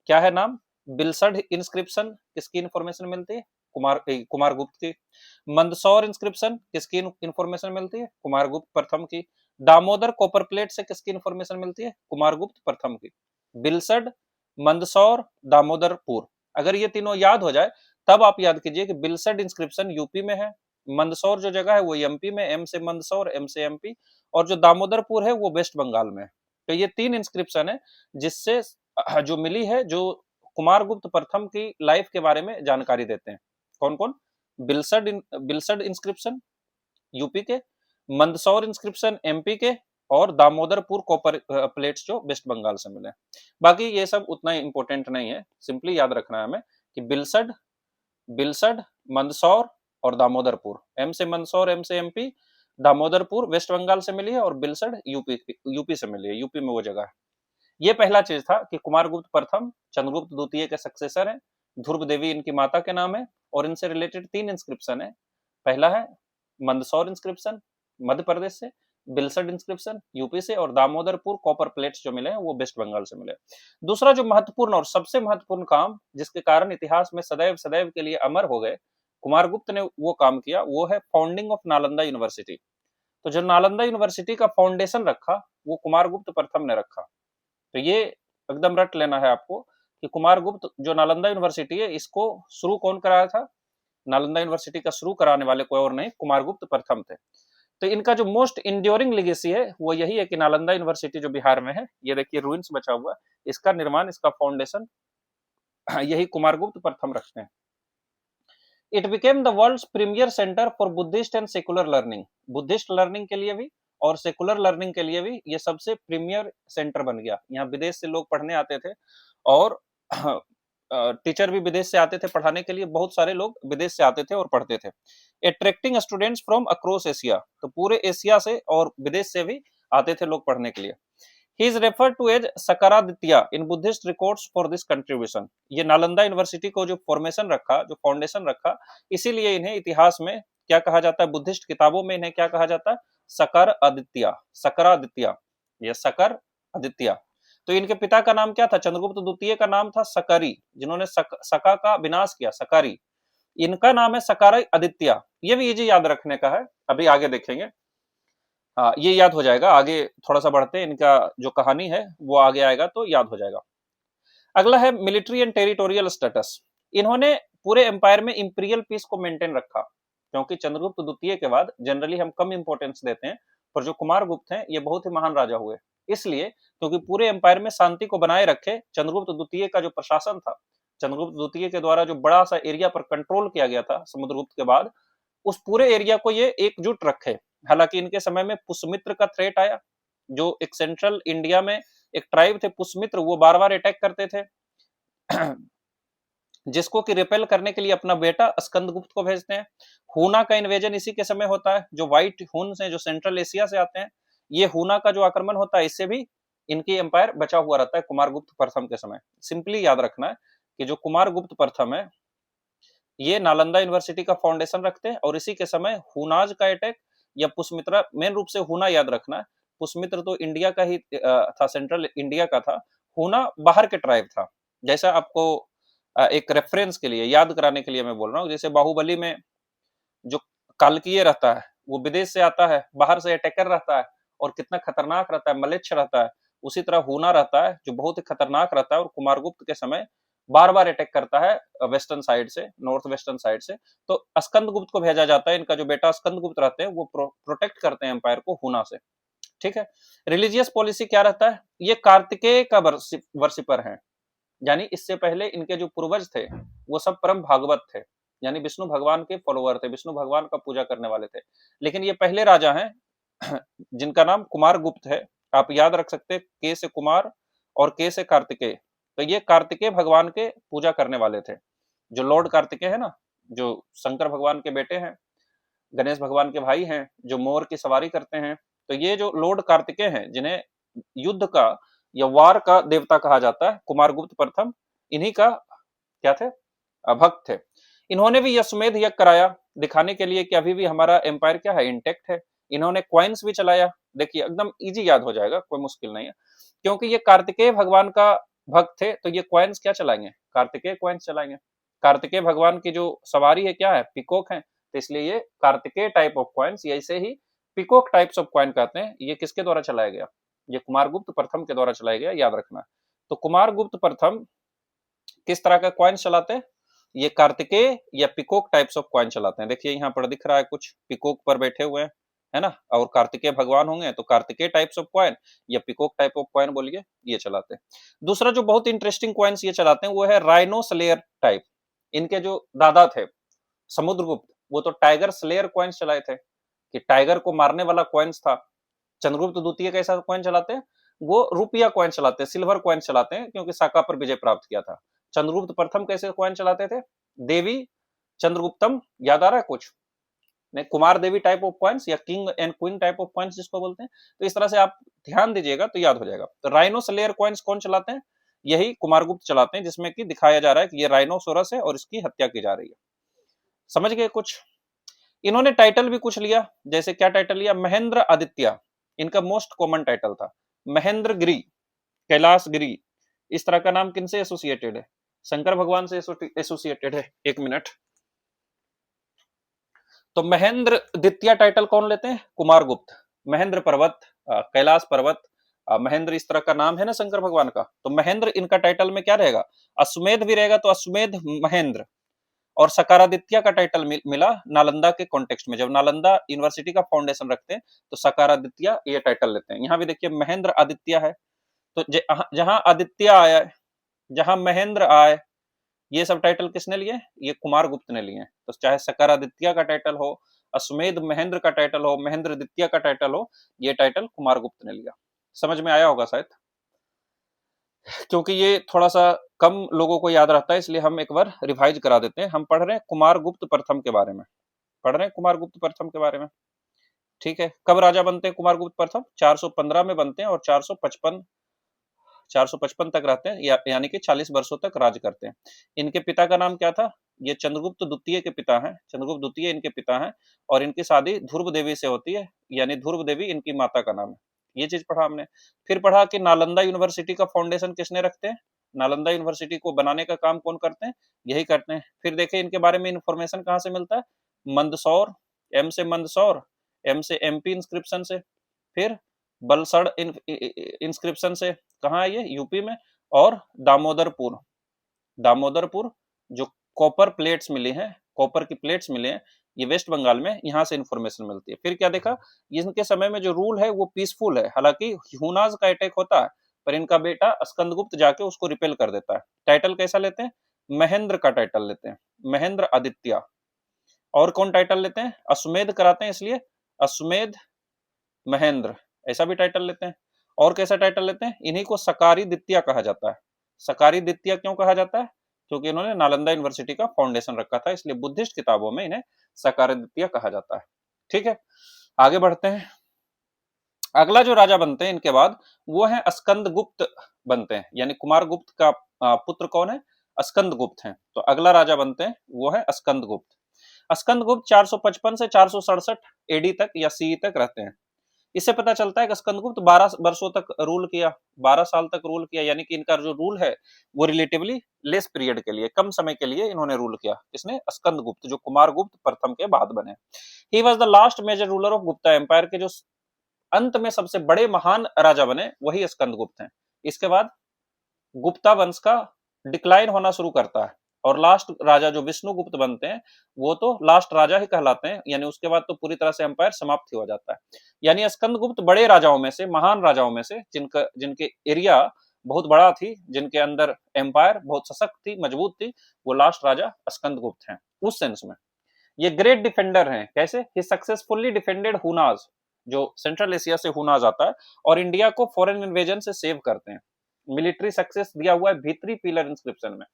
क्या है नाम? बिलसड इंस्क्रिप्शन, किसकी इंफॉर्मेशन मिलती है? कुमारगुप्त की। मंदसौर इंस्क्रिप्शन, किसकी इंफॉर्मेशन मिलती है? कुमारगुप्त प्रथम की। दामोदर कॉपर प्लेट से किसकी इंफॉर्मेशन मिलती है? कुमारगुप्त प्रथम की। बिलसड, मंदसौर, दामोदरपुर, अगर ये तीनों याद हो जाए तब आप याद कीजिए कि बिलसड इंस्क्रिप्शन यूपी में है, मंदसौर जो जगह है वो एमपी में, एम से मंदसौर, एम से एमपी, और जो दामोदरपुर है वो वेस्ट बंगाल में है। तो ये 3 इंस्क्रिप्शन है जिससे जो मिली है, जो कुमारगुप्त प्रथम की लाइफ के बारे में जानकारी देते हैं। कौन कौन? बिलसड इंस्क्रिप्शन यूपी के, मंदसौर इंस्क्रिप्शन एमपी के, और दामोदरपुर कॉपर प्लेट्स जो वेस्ट बंगाल से मिले। बाकी ये सब उतना इंपॉर्टेंट नहीं है, सिंपली याद रखना है हमें कि बिलसड, बिलसड, मंदसौर और दामोदरपुर, एम से मंदसौर, एम से एमपी, दामोदरपुर वेस्ट बंगाल से मिली है, और बिलसड यूपी से मिली है, यूपी में वो जगह है। ये पहला चीज था कि कुमारगुप्त प्रथम चंद्रगुप्त द्वितीय के सक्सेसर हैं। ध्रुव देवी इनकी माता के नाम है, और इनसे रिलेटेड 3 इंस्क्रिप्शन है। पहला है मंदसौर इंस्क्रिप्शन मध्य प्रदेश से, बिलसड इंस्क्रिप्शन यूपी से, और दामोदरपुर कॉपर प्लेट्स जो मिले हैं वो वेस्ट बंगाल से मिले। दूसरा जो महत्वपूर्ण और सबसे महत्वपूर्ण काम जिसके कारण इतिहास में सदैव सदैव के लिए अमर हो गए कुमारगुप्त ने वो काम किया, वो है फाउंडिंग ऑफ नालंदा यूनिवर्सिटी। तो जो नालंदा यूनिवर्सिटी का फाउंडेशन रखा वो कुमारगुप्त प्रथम ने रखा। तो ये एकदम रट लेना है आपको कि कुमारगुप्त जो नालंदा यूनिवर्सिटी है इसको शुरू कौन कराया था? नालंदा यूनिवर्सिटी का शुरू कराने वाले कोई और नहीं, कुमारगुप्त प्रथम थे। तो इनका जो मोस्ट इंड्योरिंग लेगेसी है वो यही है कि नालंदा यूनिवर्सिटी जो बिहार में है, ये देखिए रूइंस बचा हुआ, इसका निर्माण, इसका फाउंडेशन यही कुमारगुप्त प्रथम रखते हैं। It became the world's premier centre for Buddhist and secular learning, Buddhist learning के लिए भी और सेकुलर लर्निंग के लिए भी ये सबसे प्रीमियर सेंटर बन गया। यहाँ विदेश से लोग पढ़ने आते थे और टीचर भी विदेश से आते थे पढ़ाने के लिए, बहुत सारे लोग विदेश से आते थे और पढ़ते थे। Attracting students from across Asia, तो पूरे एशिया से और विदेश से भी आते थे लोग पढ़ने के लिए। He is referred to as Sakaraditya in Buddhist records for this contribution. ये नालंदा यूनिवर्सिटी को जो फॉर्मेशन रखा, जो फाउंडेशन रखा, इसीलिए इन्हें इतिहास में क्या कहा जाता है, बुद्धिस्ट किताबों में इन्हें क्या कहा जाता है, सकर आदित्य, सकरादित्य, ये सकर आदित्य। तो इनके पिता का नाम क्या था, चंद्रगुप्त द्वितीय का नाम था सकरी, जिन्होंने सका का विनाश किया, सकरी। इनका नाम है सकार आदित्य। ये भी इजी याद रखने का है, अभी आगे देखेंगे। हाँ, ये याद हो जाएगा, आगे थोड़ा सा बढ़ते हैं, इनका जो कहानी है वो आगे आएगा तो याद हो जाएगा। अगला है मिलिट्री एंड टेरिटोरियल स्टेटस। इन्होंने पूरे एम्पायर में इंपीरियल पीस को मेंटेन रखा, क्योंकि चंद्रगुप्त द्वितीय के बाद जनरली हम कम इंपॉर्टेंस देते हैं, पर जो कुमार गुप्त हैं ये बहुत ही महान राजा हुए, इसलिए क्योंकि पूरे एम्पायर में शांति को बनाए रखे। चंद्रगुप्त द्वितीय का जो प्रशासन था, चंद्रगुप्त द्वितीय के द्वारा जो बड़ा सा एरिया पर कंट्रोल किया गया था समुद्रगुप्त के बाद, उस पूरे एरिया को ये एकजुट रखे। हालांकि इनके समय में पुष्यमित्र का थ्रेट आया, जो एक सेंट्रल इंडिया में एक ट्राइब थे पुष्यमित्र, वो बार बार अटैक करते थे जिसको कि रिपेल करने के लिए अपना बेटा स्कंदगुप्त को भेजते हैं। हुना का इन्वेजन इसी के समय होता है, जो व्हाइट हुन्स हैं, जो सेंट्रल एशिया से आते हैं, ये हुना का जो आक्रमण होता है, इससे भी इनकी एम्पायर बचा हुआ रहता है कुमारगुप्त प्रथम के समय। सिंपली याद रखना है कि जो कुमारगुप्त प्रथम है ये नालंदा यूनिवर्सिटी का फाउंडेशन रखते हैं, और इसी के समय हुनाज का अटैक या पुष्यमित्रा, मेन रूप से हुना याद रखना है, पुष्यमित्र तो इंडिया का ही था, सेंट्रल इंडिया का था, हुना बाहर के ट्राइब था। जैसा आपको एक रेफरेंस के लिए याद कराने के लिए मैं बोल रहा हूँ, जैसे बाहुबली में जो कालकीय रहता है वो विदेश से आता है, बाहर से अटैकर रहता है और कितना खतरनाक रहता है, मलेच्छ रहता है, उसी तरह हुना रहता है जो बहुत ही खतरनाक रहता है और कुमारगुप्त के समय बार बार अटैक करता है वेस्टर्न साइड से, नॉर्थ वेस्टर्न साइड से। तो स्कंदगुप्त को भेजा जाता है, इनका जो बेटा स्कंदगुप्त रहते हैं वो प्रोटेक्ट करते हैं एम्पायर को हुना से। ठीक है। रिलीजियस पॉलिसी क्या रहता है, ये कार्तिकेय का वर्शिपर है, यानी इससे पहले इनके जो पूर्वज थे वो सब परम भागवत थे, यानी विष्णु भगवान के फॉलोअर थे, विष्णु भगवान का पूजा करने वाले थे। लेकिन ये पहले राजा हैं जिनका नाम कुमारगुप्त है। आप याद रख सकते हैं, के से कुमार और के से कार्तिकेय, तो ये कार्तिकेय भगवान के पूजा करने वाले थे। जो लॉर्ड कार्तिकेय है ना, जो शंकर भगवान के बेटे हैं, गणेश भगवान के भाई हैं, जो मोर की सवारी करते हैं, तो ये जो लॉर्ड कार्तिकेय हैं, जिन्हें युद्ध का या वार का देवता कहा जाता है, कुमारगुप्त प्रथम इन्हीं का क्या थे, भक्त थे। इन्होंने भी अश्वमेध यज्ञ कराया, दिखाने के लिए कि अभी भी हमारा एम्पायर क्या है, इंटेक्ट है। इन्होंने क्वाइंस भी चलाया, देखिए एकदम इजी याद हो जाएगा, कोई मुश्किल नहीं है, क्योंकि ये कार्तिकेय भगवान का भक्त थे, तो ये क्वाइंस क्या चलाएंगे, कार्तिकेय क्वाइंस चलाएंगे। कार्तिकेय भगवान की जो सवारी है क्या है, पिकॉक है, तो इसलिए ये कार्तिकेय टाइप ऑफ क्वाइंस, ऐसे ही पिकॉक टाइप्स ऑफ क्वाइन कहते हैं। ये किसके द्वारा चलाया गया, ये कुमारगुप्त प्रथम के द्वारा चलाया गया, याद रखना। तो कुमारगुप्त प्रथम किस तरह का क्वाइन चलाते हैं, ये कार्तिकेय या पिकॉक टाइप्स ऑफ क्वाइन चलाते हैं। देखिए यहाँ पर दिख रहा है कुछ पिकॉक पर बैठे हुए हैं, है ना, और कार्तिकेय भगवान होंगे तो कार्तिकेय टाइप्स ऑफ क्वाइन या पिकॉक टाइप ऑफ क्वाइन बोलिए, ये चलाते हैं। दूसरा जो बहुत इंटरेस्टिंग क्वाइंस ये चलाते हैं वो है राइनो स्लेयर टाइप। इनके जो दादा थे समुद्रगुप्त, वो तो टाइगर स्लेयर क्वाइंस चलाए थे, कि टाइगर को मारने वाला क्वाइंस था। चंद्रगुप्त द्वितीय कैसा क्वाइन चलाते हैं, वो रुपया क्वाइन चलाते हैं, सिल्वर क्वाइन चलाते हैं, क्योंकि साका पर विजय प्राप्त किया था। चंद्रगुप्त प्रथम कैसे क्वाइन चलाते थे, देवी चंद्रगुप्तम, याद आ रहा है कुछ नहीं, कुमार देवी टाइप ऑफ क्वाइंस या king and queen type of coins जिसको बोलते हैं। तो इस तरह से आप ध्यान दीजिएगा तो याद हो जाएगा। तो राइनोसलेयर क्वाइंस कौन चलाते हैं, यही कुमारगुप्त चलाते हैं, जिसमें कि दिखाया जा रहा है कि ये राइनोसोरस है और इसकी हत्या की जा रही है। समझ गए कुछ। इन्होंने टाइटल भी कुछ लिया, जैसे क्या टाइटल लिया, महेंद्र आदित्य, इनका मोस्ट कॉमन टाइटल था महेंद्र गिरी, कैलाश गिरी। इस तरह का नाम किनसे एसोसिएटेड है, शंकर भगवान से एसोसिएटेड है। एक मिनट, तो महेंद्र द्वितीय टाइटल कौन लेते हैं, कुमारगुप्त। महेंद्र पर्वत, कैलाश पर्वत, महेंद्र इस तरह का नाम है ना शंकर भगवान का, तो महेंद्र इनका टाइटल में क्या रहेगा, अश्वमेध भी रहेगा, तो अश्वमेध महेंद्र। और सकारादित्य का टाइटल मिला नालंदा के कॉन्टेक्स्ट में, जब नालंदा यूनिवर्सिटी का फाउंडेशन रखते हैं तो सकारादित्य ये टाइटल लेते हैं। यहाँ भी देखिए महेंद्र आदित्य है, तो जहां आदित्य आया, जहां महेंद्र आए, ये सब टाइटल किसने लिए, ये कुमारगुप्त ने लिए। तो चाहे सकारादित्य का टाइटल हो, अश्वमेध महेंद्र का टाइटल हो, महेंद्र द्वितीय का टाइटल हो, ये टाइटल कुमारगुप्त ने लिया। समझ में आया होगा शायद, क्योंकि ये थोड़ा सा कम लोगों को याद रहता है, इसलिए हम एक बार रिवाइज करा देते हैं। हम पढ़ रहे हैं कुमारगुप्त प्रथम के बारे में, पढ़ रहे हैं कुमारगुप्त प्रथम के बारे में। ठीक है, कब राजा बनते हैं कुमारगुप्त प्रथम? 415 में बनते हैं और 455 तक रहते हैं, यानी कि 40 वर्षों तक राज करते हैं। इनके पिता का नाम क्या था? ये चंद्रगुप्त द्वितीय के पिता हैं, चंद्रगुप्त द्वितीय इनके पिता हैं, और इनकी शादी ध्रुव देवी से होती है, यानी ध्रुव देवी इनकी माता का नाम है। ये चीज पढ़ा हमने। फिर पढ़ा कि नालंदा यूनिवर्सिटी का फाउंडेशन किसने रखते हैं? नालंदा यूनिवर्सिटी को बनाने का काम कौन करते हैं? यही करते हैं। फिर देखे इनके बारे में इंफॉर्मेशन कहाँ से मिलता है? मंदसौर, एम से मंदसौर, एम से एमपी इंस्क्रिप्शन से, फिर बलसड़ इंस्क्रिप्शन से, कहाँ है ये? यूपी में। और दामोदरपुर, दामोदरपुर जो कॉपर प्लेट्स मिली हैं, कॉपर की प्लेट्स मिले हैं, ये वेस्ट बंगाल में, यहाँ से इंफॉर्मेशन मिलती है। फिर क्या देखा? इनके समय में जो रूल है वो पीसफुल है, हालांकि ह्यूनाज का अटैक होता है, पर इनका बेटा स्कंदगुप्त जाके उसको रिपेल कर देता है। टाइटल कैसा लेते हैं? महेंद्र का टाइटल लेते हैं, महेंद्र आदित्य। और कौन टाइटल लेते हैं? अश्वमेध कराते हैं, इसलिए अश्वमेध महेंद्र, ऐसा भी टाइटल लेते हैं। और कैसा टाइटल लेते हैं? इन्हीं को सकारी द्वितीय कहा जाता है। सकारी द्वितीय क्यों कहा जाता है? क्योंकि इन्होंने नालंदा यूनिवर्सिटी का फाउंडेशन रखा था, इसलिए बुद्धिस्ट किताबों में इन्हें सकारी द्वितीय कहा जाता है। ठीक है, आगे बढ़ते हैं। अगला जो राजा बनते हैं इनके बाद वो है स्कंदगुप्त बनते हैं, यानी कुमारगुप्त का पुत्र कौन है? स्कंदगुप्त हैं। तो अगला राजा बनते हैं वो है स्कंदगुप्त। स्कंदगुप्त 455 से 467 एडी तक या सी तक रहते हैं। इससे पता चलता है कि स्कंदगुप्त 12 वर्षों तक रूल किया, 12 साल तक रूल किया, यानी कि इनका जो रूल है वो रिलेटिवली लेस पीरियड के लिए, कम समय के लिए इन्होंने रूल किया। इसने स्कंदगुप्त, जो कुमारगुप्त प्रथम के बाद बने। He was the last major ruler of Gupta empire, के जो अंत में सबसे बड़े महान राजा बने वही स्कंदगुप्त हैं। इसके बाद गुप्ता वंश का डिक्लाइन होना शुरू करता है, और लास्ट राजा जो विष्णुगुप्त बनते हैं वो तो लास्ट राजा ही कहलाते हैं, यानी उसके बाद तो पूरी तरह से एम्पायर समाप्त ही हो जाता है। यानी स्कंदगुप्त बड़े राजाओं में से, महान राजाओं में से, जिनके एरिया बहुत बड़ा थी, जिनके अंदर एम्पायर बहुत सशक्त थी, मजबूत थी, वो लास्ट राजा स्कंदगुप्त हैं उस सेंस में। ये ग्रेट डिफेंडर हैं। कैसे? ही सक्सेसफुली डिफेंडेड हुनाज, जो सेंट्रल एशिया से हुनाज आता है, और इंडिया को फॉरेन इन्वेजन से सेव करते हैं। मिलिट्री सक्सेस दिया हुआ है भीतरी पिलर इंस्क्रिप्शन में।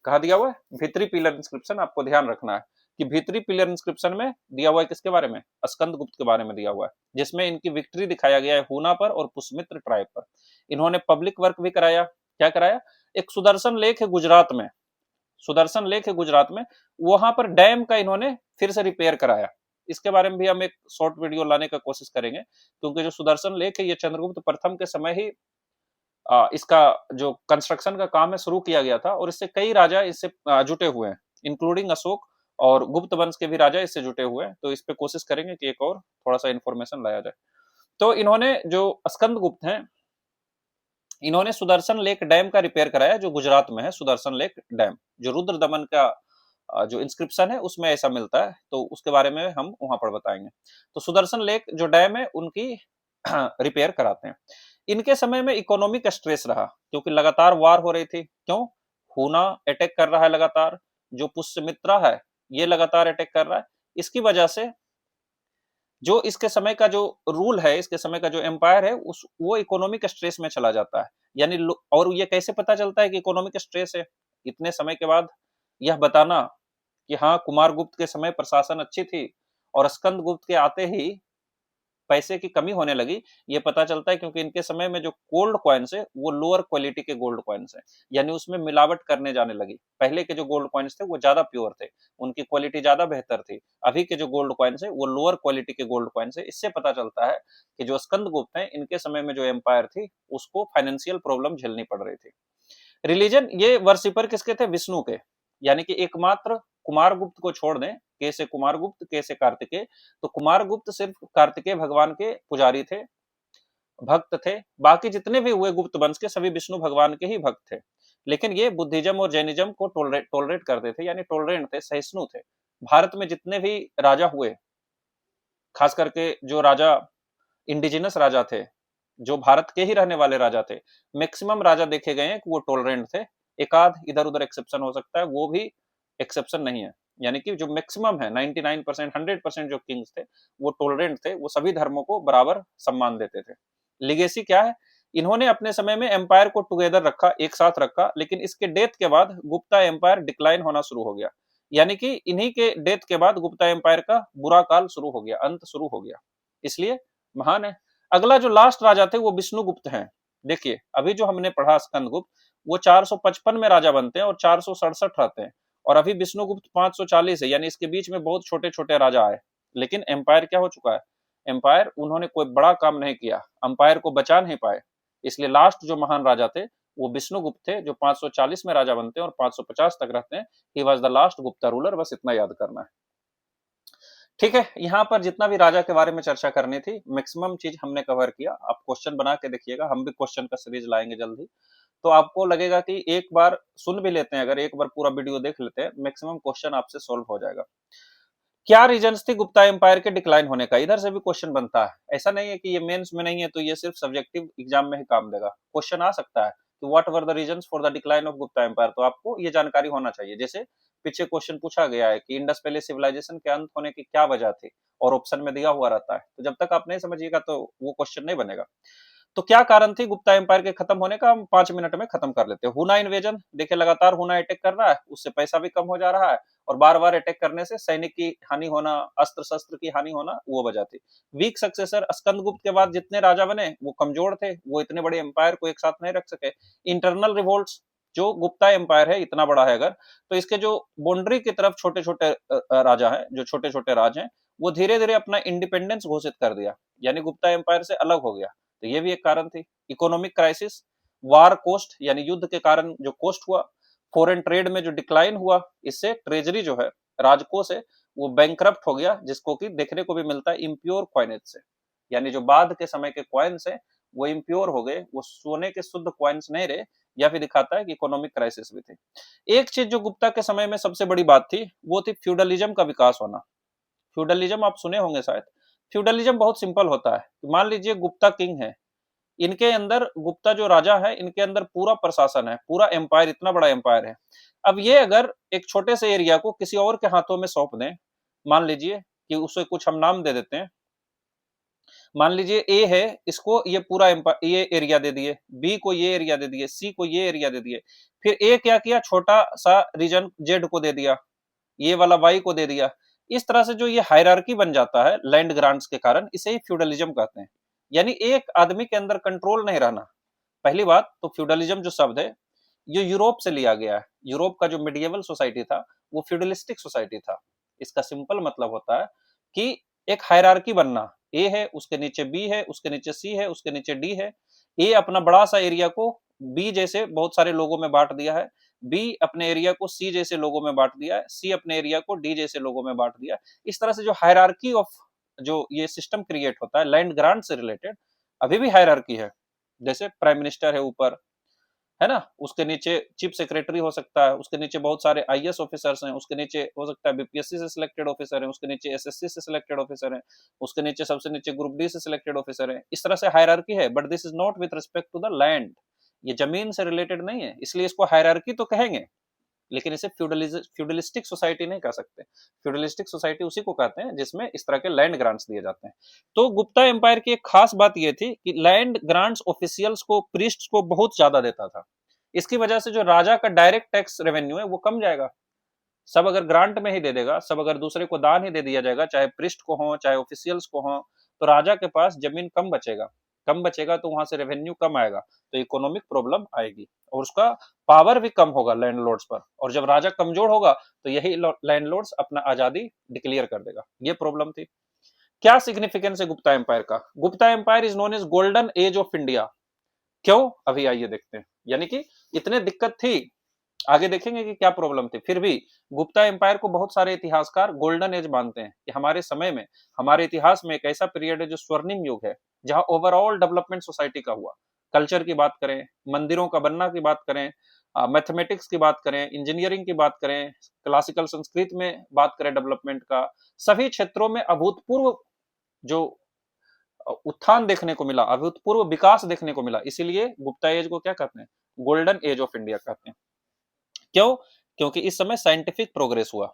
कहा दिया हुआ है? भीतरी पिलर इंस्क्रिप्शन, आपको ध्यान रखना है कि भीतरी पिलर इंस्क्रिप्शन में दिया हुआ है किसके बारे में? स्कंदगुप्त के बारे में दिया हुआ है, जिसमें इनकी विक्ट्री दिखाया गया है हुना पर और पुष्मित्र ट्राइब पर। इन्होंने पब्लिक वर्क भी कराया। क्या कराया? एक सुदर्शन लेक है गुजरात में, सुदर्शन लेक है गुजरात में, वहां पर डैम का इन्होंने फिर से रिपेयर कराया। इसके बारे में भी हम एक शॉर्ट वीडियो लाने का कोशिश करेंगे, क्योंकि जो सुदर्शन लेक है ये चंद्रगुप्त प्रथम के समय ही इसका जो कंस्ट्रक्शन का काम है शुरू किया गया था, और इससे कई राजा इससे जुटे हुए हैं, इंक्लूडिंग अशोक, और गुप्त वंश के भी राजा इससे जुटे हुए हैं। तो इस पे कोशिश करेंगे कि एक और थोड़ा सा इंफॉर्मेशन लाया जाए। तो इन्होंने, जो स्कंदगुप्त हैं, इन्होंने सुदर्शन लेक डैम का रिपेयर कराया, जो गुजरात में है सुदर्शन लेक डैम, जो रुद्र दमन का जो इंस्क्रिप्शन है उसमें ऐसा मिलता है, तो उसके बारे में हम वहां पर बताएंगे। तो सुदर्शन लेक जो डैम है उनकी रिपेयर कराते हैं। इनके समय में इकोनॉमिक स्ट्रेस रहा, क्योंकि लगातार वार हो रही थी। क्यों? हुना अटैक कर रहा है लगातार, जो पुष्यमित्रा है ये लगातार अटैक कर रहा है। इसकी वजह से जो इसके समय का जो रूल है, इसके समय का जो एम्पायर है, वो इकोनॉमिक स्ट्रेस में चला जाता है। यानी और ये कैसे पता चलता है कि इकोनॉमिक स्ट्रेस है? इतने समय के बाद यह बताना कि हाँ, कुमारगुप्त के समय प्रशासन अच्छी थी और स्कंदगुप्त के आते ही पैसे की कमी होने लगी, ये पता चलता है क्योंकि इनके समय में जो गोल्ड कॉइन्स है वो लोअर क्वालिटी के गोल्ड कॉइन्स है, यानी उसमें मिलावट करने जाने लगी। पहले के जो गोल्ड कॉइन्स थे वो ज्यादा प्योर थे, उनकी क्वालिटी ज्यादा बेहतर थी। अभी के जो गोल्ड कॉइन्स है वो लोअर क्वालिटी के गोल्ड कॉइन्स है। इससे पता चलता है कि जो स्कंदगुप्त है इनके समय में जो एम्पायर थी उसको फाइनेंशियल प्रॉब्लम झेलनी पड़ रही थी। रिलीजन, ये वर्शिपर किसके थे? विष्णु के, यानी कि एकमात्र कुमारगुप्त को छोड़ दें, के से कुमारगुप्त, के से कार्तिकेय, तो कुमारगुप्त सिर्फ कार्तिकेय भगवान के पुजारी थे, भक्त थे। बाकी जितने भी हुए गुप्त वंश के सभी विष्णु भगवान के ही भक्त थे। लेकिन ये बुद्धिज्म और जैनिज्म को टोलरेट करते थे, यानी टोलरेंट थे, सहिष्णु थे। भारत में जितने भी राजा हुए, खास करके जो राजा इंडिजिनस राजा थे, जो भारत के ही रहने वाले राजा थे, मैक्सिमम राजा देखे गए हैं कि वो टोलरेंट थे। एक आध इधर उधर एक्सेप्शन हो सकता है, वो भी एक्सेप्शन नहीं है, यानी कि जो मैक्सिमम है 99% 100% जो किंग्स थे वो टॉलरेंट थे, वो सभी धर्मों को बराबर सम्मान देते थे। लिगेसी क्या है? इन्होंने अपने समय में एम्पायर को टुगेदर रखा, एक साथ रखा, लेकिन इसके डेथ के बाद गुप्ता एम्पायर डिक्लाइन होना शुरू हो गया। यानी कि इन्हीं के डेथ के बाद गुप्ता एम्पायर का बुरा काल शुरू हो गया, अंत शुरू हो गया, इसलिए महान है। अगला जो लास्ट राजा थे वो विष्णुगुप्त हैं। देखिए अभी जो हमने पढ़ा स्कंदगुप्त, वो 455 में राजा बनते हैं और 467 रहते हैं, और अभी विष्णुगुप्त 540 है, यानी इसके बीच में बहुत छोटे छोटे राजा आए, लेकिन एम्पायर क्या हो चुका है? एम्पायर उन्होंने कोई बड़ा काम नहीं किया, अंपायर को बचा नहीं पाए, इसलिए लास्ट जो महान राजा थे वो विष्णुगुप्त थे, जो 540 में राजा बनते हैं और 550 तक रहते हैं। ही was the last Gupta ruler, बस इतना याद करना है। ठीक है, यहाँ पर जितना भी राजा के बारे में चर्चा करनी थी मैक्सिमम चीज हमने कवर किया। आप क्वेश्चन बना के देखिएगा, हम भी क्वेश्चन का सीरीज लाएंगे जल्दी, तो आपको लगेगा कि एक बार सुन भी लेते हैं, अगर एक बार पूरा वीडियो देख लेते हैं मैक्सिमम क्वेश्चन आपसे सोल्व हो जाएगा। क्या रीजंस थी गुप्ता एम्पायर के डिक्लाइन होने का? इधर से भी क्वेश्चन बनता है, ऐसा नहीं है कि ये मेंस में नहीं है तो ये सिर्फ सब्जेक्टिव एग्जाम में ही काम देगा। क्वेश्चन आ सकता है कि what were the reasons for the decline of Gupta empire, तो आपको ये जानकारी होना चाहिए। जैसे पीछे क्वेश्चन पूछा गया है कि इंडस वैली सिविलाइजेशन के अंत होने की क्या वजह थी, और ऑप्शन में दिया हुआ रहता है, तो जब तक आप नहीं समझिएगा तो वो क्वेश्चन नहीं बनेगा। तो क्या कारण थी गुप्ता एम्पायर के खत्म होने का, हम 5 मिनट में खत्म कर लेते हैं। हुना इन्वेजन, देखिए लगातार हुना अटैक कर रहा है, उससे पैसा भी कम हो जा रहा है, और बार बार अटैक करने से सैनिक की हानि होना, अस्त्र शस्त्र की हानि होना, वो वजह थी। वीक सक्सेसर, स्कंदगुप्त के बाद जितने राजा बने वो कमजोर थे, वो इतने बड़े एम्पायर को एक साथ नहीं रख सके। इंटरनल रिवोल्ट्स, जो गुप्ता एम्पायर है इतना बड़ा है अगर, तो इसके जो बाउंड्री की तरफ छोटे छोटे राजा हैं, जो छोटे छोटे राज हैं, वो धीरे धीरे अपना इंडिपेंडेंस घोषित कर दिया, यानी गुप्ता एम्पायर से अलग हो गया, तो ये भी एक कारण थी। इकोनॉमिक क्राइसिस, वार कोस्ट, यानी युद्ध के कारण जो कोस्ट हुआ, फॉरेन ट्रेड में जो डिक्लाइन हुआ, इससे ट्रेजरी जो है, राजकोष है, वो बैंकरप्ट हो गया, जिसको कि देखने को भी मिलता है इम्प्योर क्वाइनेज से, यानी जो बाद के समय के क्वाइंस है वो इम्प्योर हो गए, वो सोने के शुद्ध क्वाइंस नहीं रहे, या फिर दिखाता है कि इकोनॉमिक क्राइसिस भी थी। एक चीज जो गुप्ता के समय में सबसे बड़ी बात थी वो थी फ्यूडलिज्म का विकास होना। फ्यूडलिज्म आप सुने होंगे शायद। फ्यूडलिज्म बहुत सिंपल होता है, मान लीजिए गुप्ता किंग है, इनके अंदर गुप्ता जो राजा है इनके अंदर पूरा प्रशासन है, पूरा एम्पायर, इतना बड़ा एम्पायर है। अब ये अगर एक छोटे से एरिया को किसी और के हाथों में सौंप दें, मान लीजिए कि उसे कुछ हम नाम दे देते हैं, मान लीजिए ए है, इसको ये पूरा ये एरिया दे दिए, बी को ये एरिया दे दिए, सी को ये एरिया दे दिए, फिर ए क्या किया, छोटा सा रीजन जेड को दे दिया, ये वाला वाई को दे दिया। इस तरह से जो ये हायरार्की बन जाता है लैंड ग्रांट्स के कारण, इसे ही फ्यूडलिज्म कहते हैं, यानी एक आदमी के अंदर कंट्रोल नहीं रहना। पहली बात तो फ्यूडलिज्म जो शब्द है ये यूरोप से लिया गया है। यूरोप का जो मिडिएवल सोसाइटी था वो फ्यूडलिस्टिक सोसाइटी था। इसका सिंपल मतलब होता है कि एक हायरार्की बनना, ए है, उसके नीचे बी है, उसके नीचे सी है, उसके नीचे डी है। ए अपना बड़ा सा एरिया को बी जैसे बहुत सारे लोगों में बांट दिया है, बी अपने एरिया को सी जैसे लोगों में बांट दिया है, सी अपने एरिया को डी जैसे लोगों में बांट दिया है। इस तरह से जो हायरार्की ऑफ जो ये सिस्टम क्रिएट होता है लैंड ग्रांट से रिलेटेड, अभी भी हायरार्की है। जैसे प्राइम मिनिस्टर है ऊपर, है ना, उसके नीचे चीफ सेक्रेटरी हो सकता है, उसके नीचे बहुत सारे आईएएस ऑफिसर्स हैं, उसके नीचे हो सकता है बीपीएससी से सिलेक्टेड ऑफिसर है, उसके नीचे एसएससी से सिलेक्टेड ऑफिसर है, उसके नीचे सबसे नीचे ग्रुप डी से सिलेक्टेड ऑफिसर है। इस तरह से हायरार्की है, but this is not with respect to the land, ये जमीन से रिलेटेड नहीं है, इसलिए इसको हायरार्की तो कहेंगे, लेकिन इसे फ्यूडलिस्टिक सोसाइटी नहीं कह सकते। फ्यूडलिस्टिक सोसाइटी उसी को कहते हैं जिसमें इस तरह के लैंड ग्रांट्स दिए जाते हैं। तो गुप्ता एम्पायर की एक खास बात यह थी कि लैंड ग्रांट्स ऑफिशियल्स को, प्रीस्ट्स को बहुत ज्यादा देता था। इसकी वजह से जो राजा का डायरेक्ट टैक्स रेवेन्यू है वो कम जाएगा। सब अगर ग्रांट में ही दे देगा, सब अगर दूसरे को दान ही दे दिया जाएगा, चाहे प्रिस्ट को हो चाहे ऑफिशियल्स को हो, तो राजा के पास जमीन कम बचेगा, कम बचेगा तो वहां से रेवेन्यू कम आएगा, तो इकोनॉमिक प्रॉब्लम आएगी, और उसका पावर भी कम होगा लैंडलॉर्ड्स पर, और जब राजा कमजोर होगा तो यही लैंडलॉर्ड्स अपना आजादी डिक्लेयर कर देगा। ये प्रॉब्लम थी। क्या सिग्निफिकेंस है गुप्ता एम्पायर का? Gupta empire is known as golden age of India. क्यों? अभी आइए देखते हैं। यानी कि इतने दिक्कत थी, आगे देखेंगे कि क्या प्रॉब्लम थी, फिर भी गुप्ता एम्पायर को बहुत सारे इतिहासकार गोल्डन एज मानते हैं कि हमारे समय में, हमारे इतिहास में एक ऐसा पीरियड है जो स्वर्णिम युग है, जहां ओवरऑल डेवलपमेंट सोसाइटी का हुआ। कल्चर की बात करें, मंदिरों का बनना की बात करें, मैथमेटिक्स की बात करें, इंजीनियरिंग की बात करें, क्लासिकल संस्कृत में बात करें, डेवलपमेंट का सभी क्षेत्रों में अभूतपूर्व जो उत्थान देखने को मिला, अभूतपूर्व विकास देखने को मिला। इसीलिए गुप्ता एज को क्या कहते हैं? गोल्डन एज ऑफ इंडिया कहते हैं। क्यों? क्योंकि इस समय साइंटिफिक प्रोग्रेस हुआ,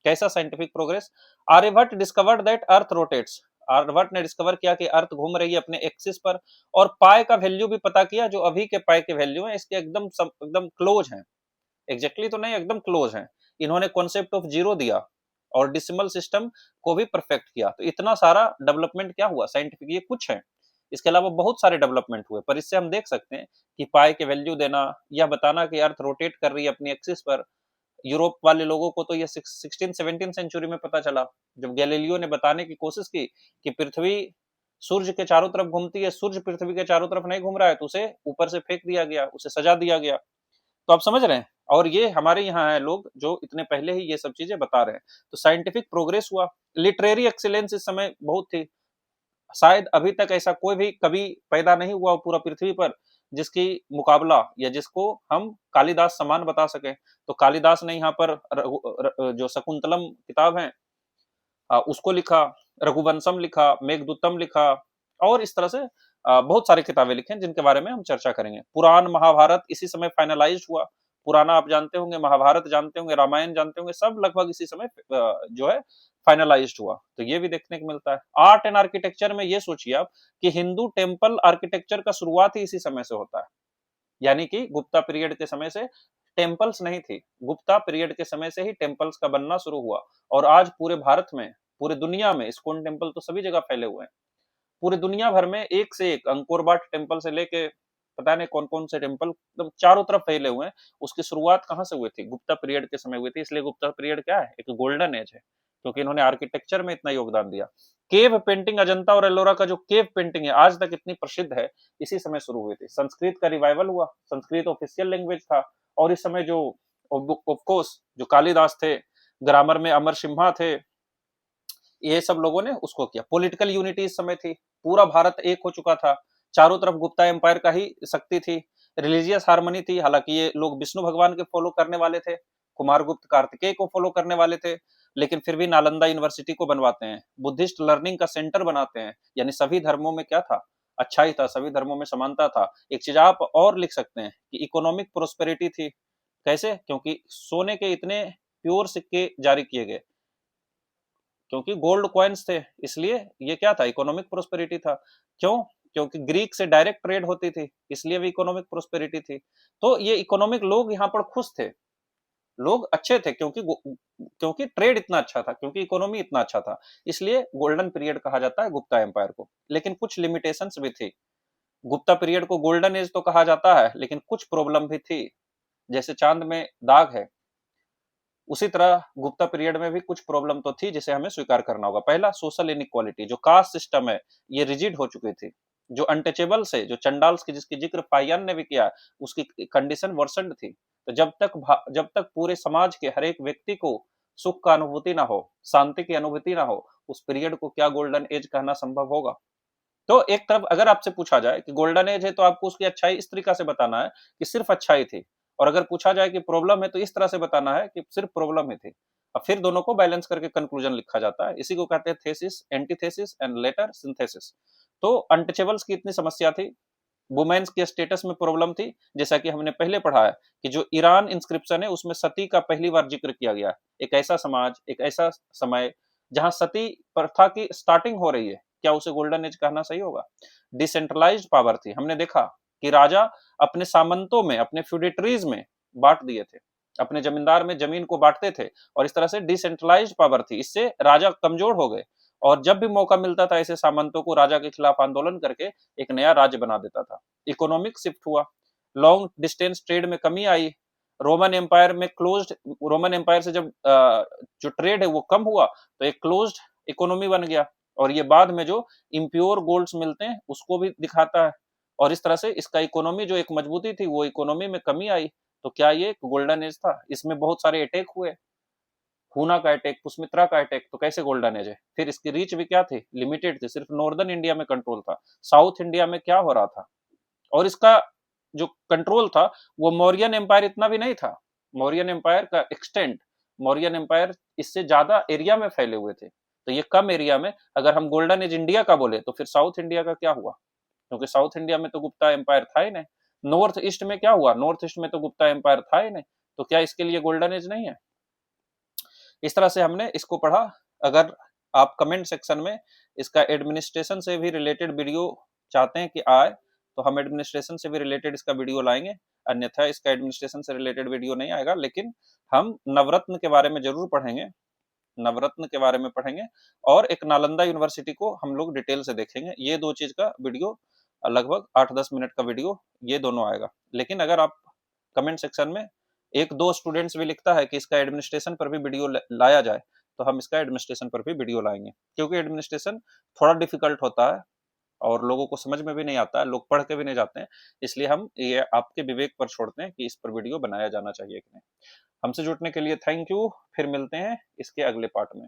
कैसा scientific progress? Aryabhata discovered that earth rotates, Aryabhata ने डिस्कवर किया कि अर्थ घूम रही है अपने एक्सिस पर, और पाई का वैल्यू भी पता किया, जो अभी के पाई के वैल्यू है इसके एकदम क्लोज है, एग्जैक्टली तो नहीं, एकदम क्लोज है। इन्होंने कॉन्सेप्ट ऑफ जीरो दिया और डिसिमल सिस्टम को भी परफेक्ट किया। तो इतना सारा डेवलपमेंट क्या हुआ साइंटिफिक, ये कुछ है, इसके अलावा बहुत सारे डेवलपमेंट हुए, पर इससे हम देख सकते हैं कि पाई के वैल्यू देना, यह बताना कि अर्थ रोटेट कर रही है अपनी एक्सिस पर। यूरोप वाले लोगों को तो ये 16-17 सेंचुरी में पता चला, जब गैलीलियो ने बताने की कोशिश की कि पृथ्वी सूर्य के चारों तरफ घूमती है, सूर्य पृथ्वी के चारों तरफ नहीं घूम रहा है, तो उसे ऊपर से फेंक दिया गया, उसे सजा दिया गया। तो आप समझ रहे हैं, और ये हमारे यहाँ है लोग जो इतने पहले ही ये सब चीजें बता रहे हैं। तो साइंटिफिक प्रोग्रेस हुआ, लिटरेरी एक्सीलेंस इस समय बहुत थी, शायद अभी तक ऐसा कोई भी कभी पैदा नहीं हुआ पूरा पृथ्वी पर जिसकी मुकाबला या जिसको हम कालिदास समान बता सके। तो कालिदास ने यहाँ पर जो शकुंतलम किताब है उसको लिखा, रघुवंशम लिखा, मेघदूतम लिखा, और इस तरह से बहुत सारी किताबें लिखी हैं जिनके बारे में हम चर्चा करेंगे। पुराण महाभारत इसी समय फाइनलाइज हुआ, पुराना आप जानते होंगे, महाभारत जानते होंगे, रामायण जानते होंगे, सब लगभग इसी समय जो है फाइनलाइज्ड हुआ। तो ये भी देखने को मिलता है। आर्ट एंड आर्किटेक्चर में ये सोचिए आप कि हिंदू टेम्पल आर्किटेक्चर का शुरुआत ही इसी समय से होता है, यानी कि गुप्ता पीरियड के समय से टेम्पल्स नहीं थी, गुप्ता पीरियड के समय से ही टेम्पल्स का बनना शुरू हुआ। और आज पूरे भारत में, पूरे दुनिया में इस्कॉन टेम्पल तो सभी जगह फैले हुए हैं, पूरे दुनिया भर में एक से एक, अंकोर वाट टेम्पल से लेके पता नहीं कौन कौन से टेम्पल एकदम चारों तरफ फैले हुए हैं। उसकी शुरुआत कहाँ से हुई थी? गुप्ता पीरियड के समय हुई थी, इसलिए गुप्ता पीरियड क्या है, एक गोल्डन एज है, क्योंकि इन्होंने आर्किटेक्चर में इतना योगदान दिया। केव पेंटिंग, अजंता और एलोरा का जो केव पेंटिंग है आज तक इतनी प्रसिद्ध है, इसी समय शुरू हुई थी। संस्कृत का रिवाइवल हुआ, संस्कृत ऑफिशियल लैंग्वेज था, और इस समय जो ऑफकोर्स जो कालिदास थे, ग्रामर में अमर सिम्हा थे, ये सब लोगों ने उसको किया। पॉलिटिकल यूनिटी इस समय थी, पूरा भारत एक हो चुका था, चारों तरफ गुप्ता एम्पायर का ही शक्ति थी। रिलीजियस हार्मनी थी, हालांकि ये लोग विष्णु भगवान के फॉलो करने वाले थे, कुमारगुप्त कार्तिकेय को फॉलो करने वाले थे, लेकिन फिर भी नालंदा यूनिवर्सिटी को बनवाते हैं, बुद्धिस्ट लर्निंग का सेंटर बनाते हैं। यानी सभी धर्मों में क्या था? अच्छाई था, सभी धर्मों में समानता था। एक चीज आप और लिख सकते हैं कि इकोनॉमिक प्रोस्पेरिटी थी। कैसे? क्योंकि सोने के इतने प्योर सिक्के जारी किए गए, क्योंकि गोल्ड कॉइन्स थे, इसलिए ये क्या था? इकोनॉमिक प्रोस्पेरिटी था। क्यों? क्योंकि ग्रीक से डायरेक्ट ट्रेड होती थी, इसलिए भी इकोनॉमिक प्रोस्पेरिटी थी। तो ये इकोनॉमिक, लोग यहाँ पर खुश थे, लोग अच्छे थे, क्योंकि ट्रेड इतना अच्छा था, क्योंकि इकोनॉमी इतना अच्छा था, इसलिए गोल्डन पीरियड कहा जाता है गुप्ता एम्पायर को। लेकिन कुछ लिमिटेशंस भी थी। गुप्ता पीरियड को गोल्डन एज तो कहा जाता है, लेकिन कुछ प्रॉब्लम भी थी, जैसे चांद में दाग है, उसी तरह गुप्ता पीरियड में भी कुछ प्रॉब्लम तो थी जिसे हमें स्वीकार करना होगा। पहला, सोशल इनइक्वालिटी, जो कास्ट सिस्टम है ये रिजिड हो चुकी थी। जो अनटचेबल्स है, जो चंडाल्स की जिसकी जिक्र पायन ने भी किया, उसकी कंडीशन वर्सेंड थी। तो जब तक पूरे समाज के हर एक व्यक्ति को सुख का अनुभूति ना हो, शांति की अनुभूति ना हो, उस पीरियड को क्या गोल्डन एज कहना संभव होगा? तो एक तरफ अगर आपसे पूछा जाए कि गोल्डन एज है, तो आपको उसकी अच्छाई इस तरीका से बताना है कि सिर्फ अच्छाई थी, और अगर पूछा जाए कि प्रॉब्लम है, तो इस तरह से बताना है कि सिर्फ प्रॉब्लम ही थी। अब फिर दोनों को बैलेंस करके कंक्लूजन लिखा जाता है, इसी को कहते हैं thesis, antithesis and later synthesis. तो अनटचेबल्स की इतनी समस्या थी, वुमेन्स के स्टेटस में प्रॉब्लम थी, जैसा कि हमने पहले पढ़ा है कि जो ईरान इंस्क्रिप्शन है उसमें सती का पहली बार जिक्र किया गया है। एक ऐसा समाज, एक ऐसा समय जहां सती प्रथा की स्टार्टिंग हो रही है, क्या उसे गोल्डन एज कहना सही होगा? डिसेंट्रलाइज्ड पावर थी, हमने देखा कि राजा अपने सामंतों में, अपने फ्यूडेटरीज में बांट दिए थे, अपने जमींदार में जमीन को बांटते थे, और इस तरह से डिसेंट्रलाइज्ड पावर थी, इससे राजा कमजोर हो गए, और जब भी मौका मिलता था ऐसे सामंतों को राजा के खिलाफ आंदोलन करके एक नया राज्य बना देता था। इकोनॉमिक शिफ्ट हुआ, लॉन्ग डिस्टेंस ट्रेड में कमी आई, रोमन एम्पायर में क्लोज्ड, रोमन एम्पायर से जब जो ट्रेड है वो कम हुआ, तो एक क्लोज्ड इकोनॉमी बन गया, और ये बाद में जो इम्प्योर गोल्ड्स मिलते हैं उसको भी दिखाता है, और इस तरह से इसका इकोनॉमी जो एक मजबूती थी वो इकोनॉमी में कमी आई। तो क्या ये गोल्डन एज था? इसमें बहुत सारे अटैक हुए, हुना का अटैक, पुष्मित्रा का अटैक, तो कैसे गोल्डन एज है? फिर इसकी रीच भी क्या थी? लिमिटेड थी, सिर्फ नॉर्दर्न इंडिया में कंट्रोल था, साउथ इंडिया में क्या हो रहा था? और इसका जो कंट्रोल था वो मौर्यन एम्पायर इतना भी नहीं था, मौर्यन एम्पायर का एक्सटेंट, मौर्यन एम्पायर इससे ज्यादा एरिया में फैले हुए थे। तो ये कम एरिया में, अगर हम गोल्डन एज इंडिया का बोले तो फिर साउथ इंडिया का क्या हुआ? क्योंकि साउथ इंडिया में तो गुप्ता एम्पायर था ही नहीं। नॉर्थ ईस्ट में क्या हुआ? नॉर्थ ईस्ट में तो गुप्ता एम्पायर था ही नहीं, तो क्या इसके लिए गोल्डन एज नहीं है? इस तरह से हमने इसको पढ़ा। अगर आप कमेंट सेक्शन में इसका एडमिनिस्ट्रेशन से भी रिलेटेड वीडियो चाहते हैं कि आए, तो हम एडमिनिस्ट्रेशन से भी रिलेटेड इसका वीडियो लाएंगे, अन्यथा इसका एडमिनिस्ट्रेशन से रिलेटेड वीडियो नहीं आएगा। लेकिन हम नवरत्न के बारे में जरूर पढ़ेंगे, नवरत्न के बारे में पढ़ेंगे, और एक नालंदा यूनिवर्सिटी को हम लोग डिटेल से देखेंगे। ये दो चीज का वीडियो लगभग 8-10 मिनट का वीडियो ये दोनों आएगा। लेकिन अगर आप कमेंट सेक्शन में एक दो स्टूडेंट्स भी लिखता है कि इसका एडमिनिस्ट्रेशन पर भी वीडियो लाया जाए, तो हम इसका एडमिनिस्ट्रेशन पर भी वीडियो लाएंगे, क्योंकि एडमिनिस्ट्रेशन थोड़ा डिफिकल्ट होता है और लोगों को समझ में भी नहीं आता है, लोग पढ़ के भी नहीं जाते हैं। इसलिए हम ये आपके विवेक पर छोड़ते हैं कि इस पर वीडियो बनाया जाना चाहिए कि नहीं। हमसे जुड़ने के लिए थैंक यू। फिर मिलते हैं इसके अगले पार्ट में।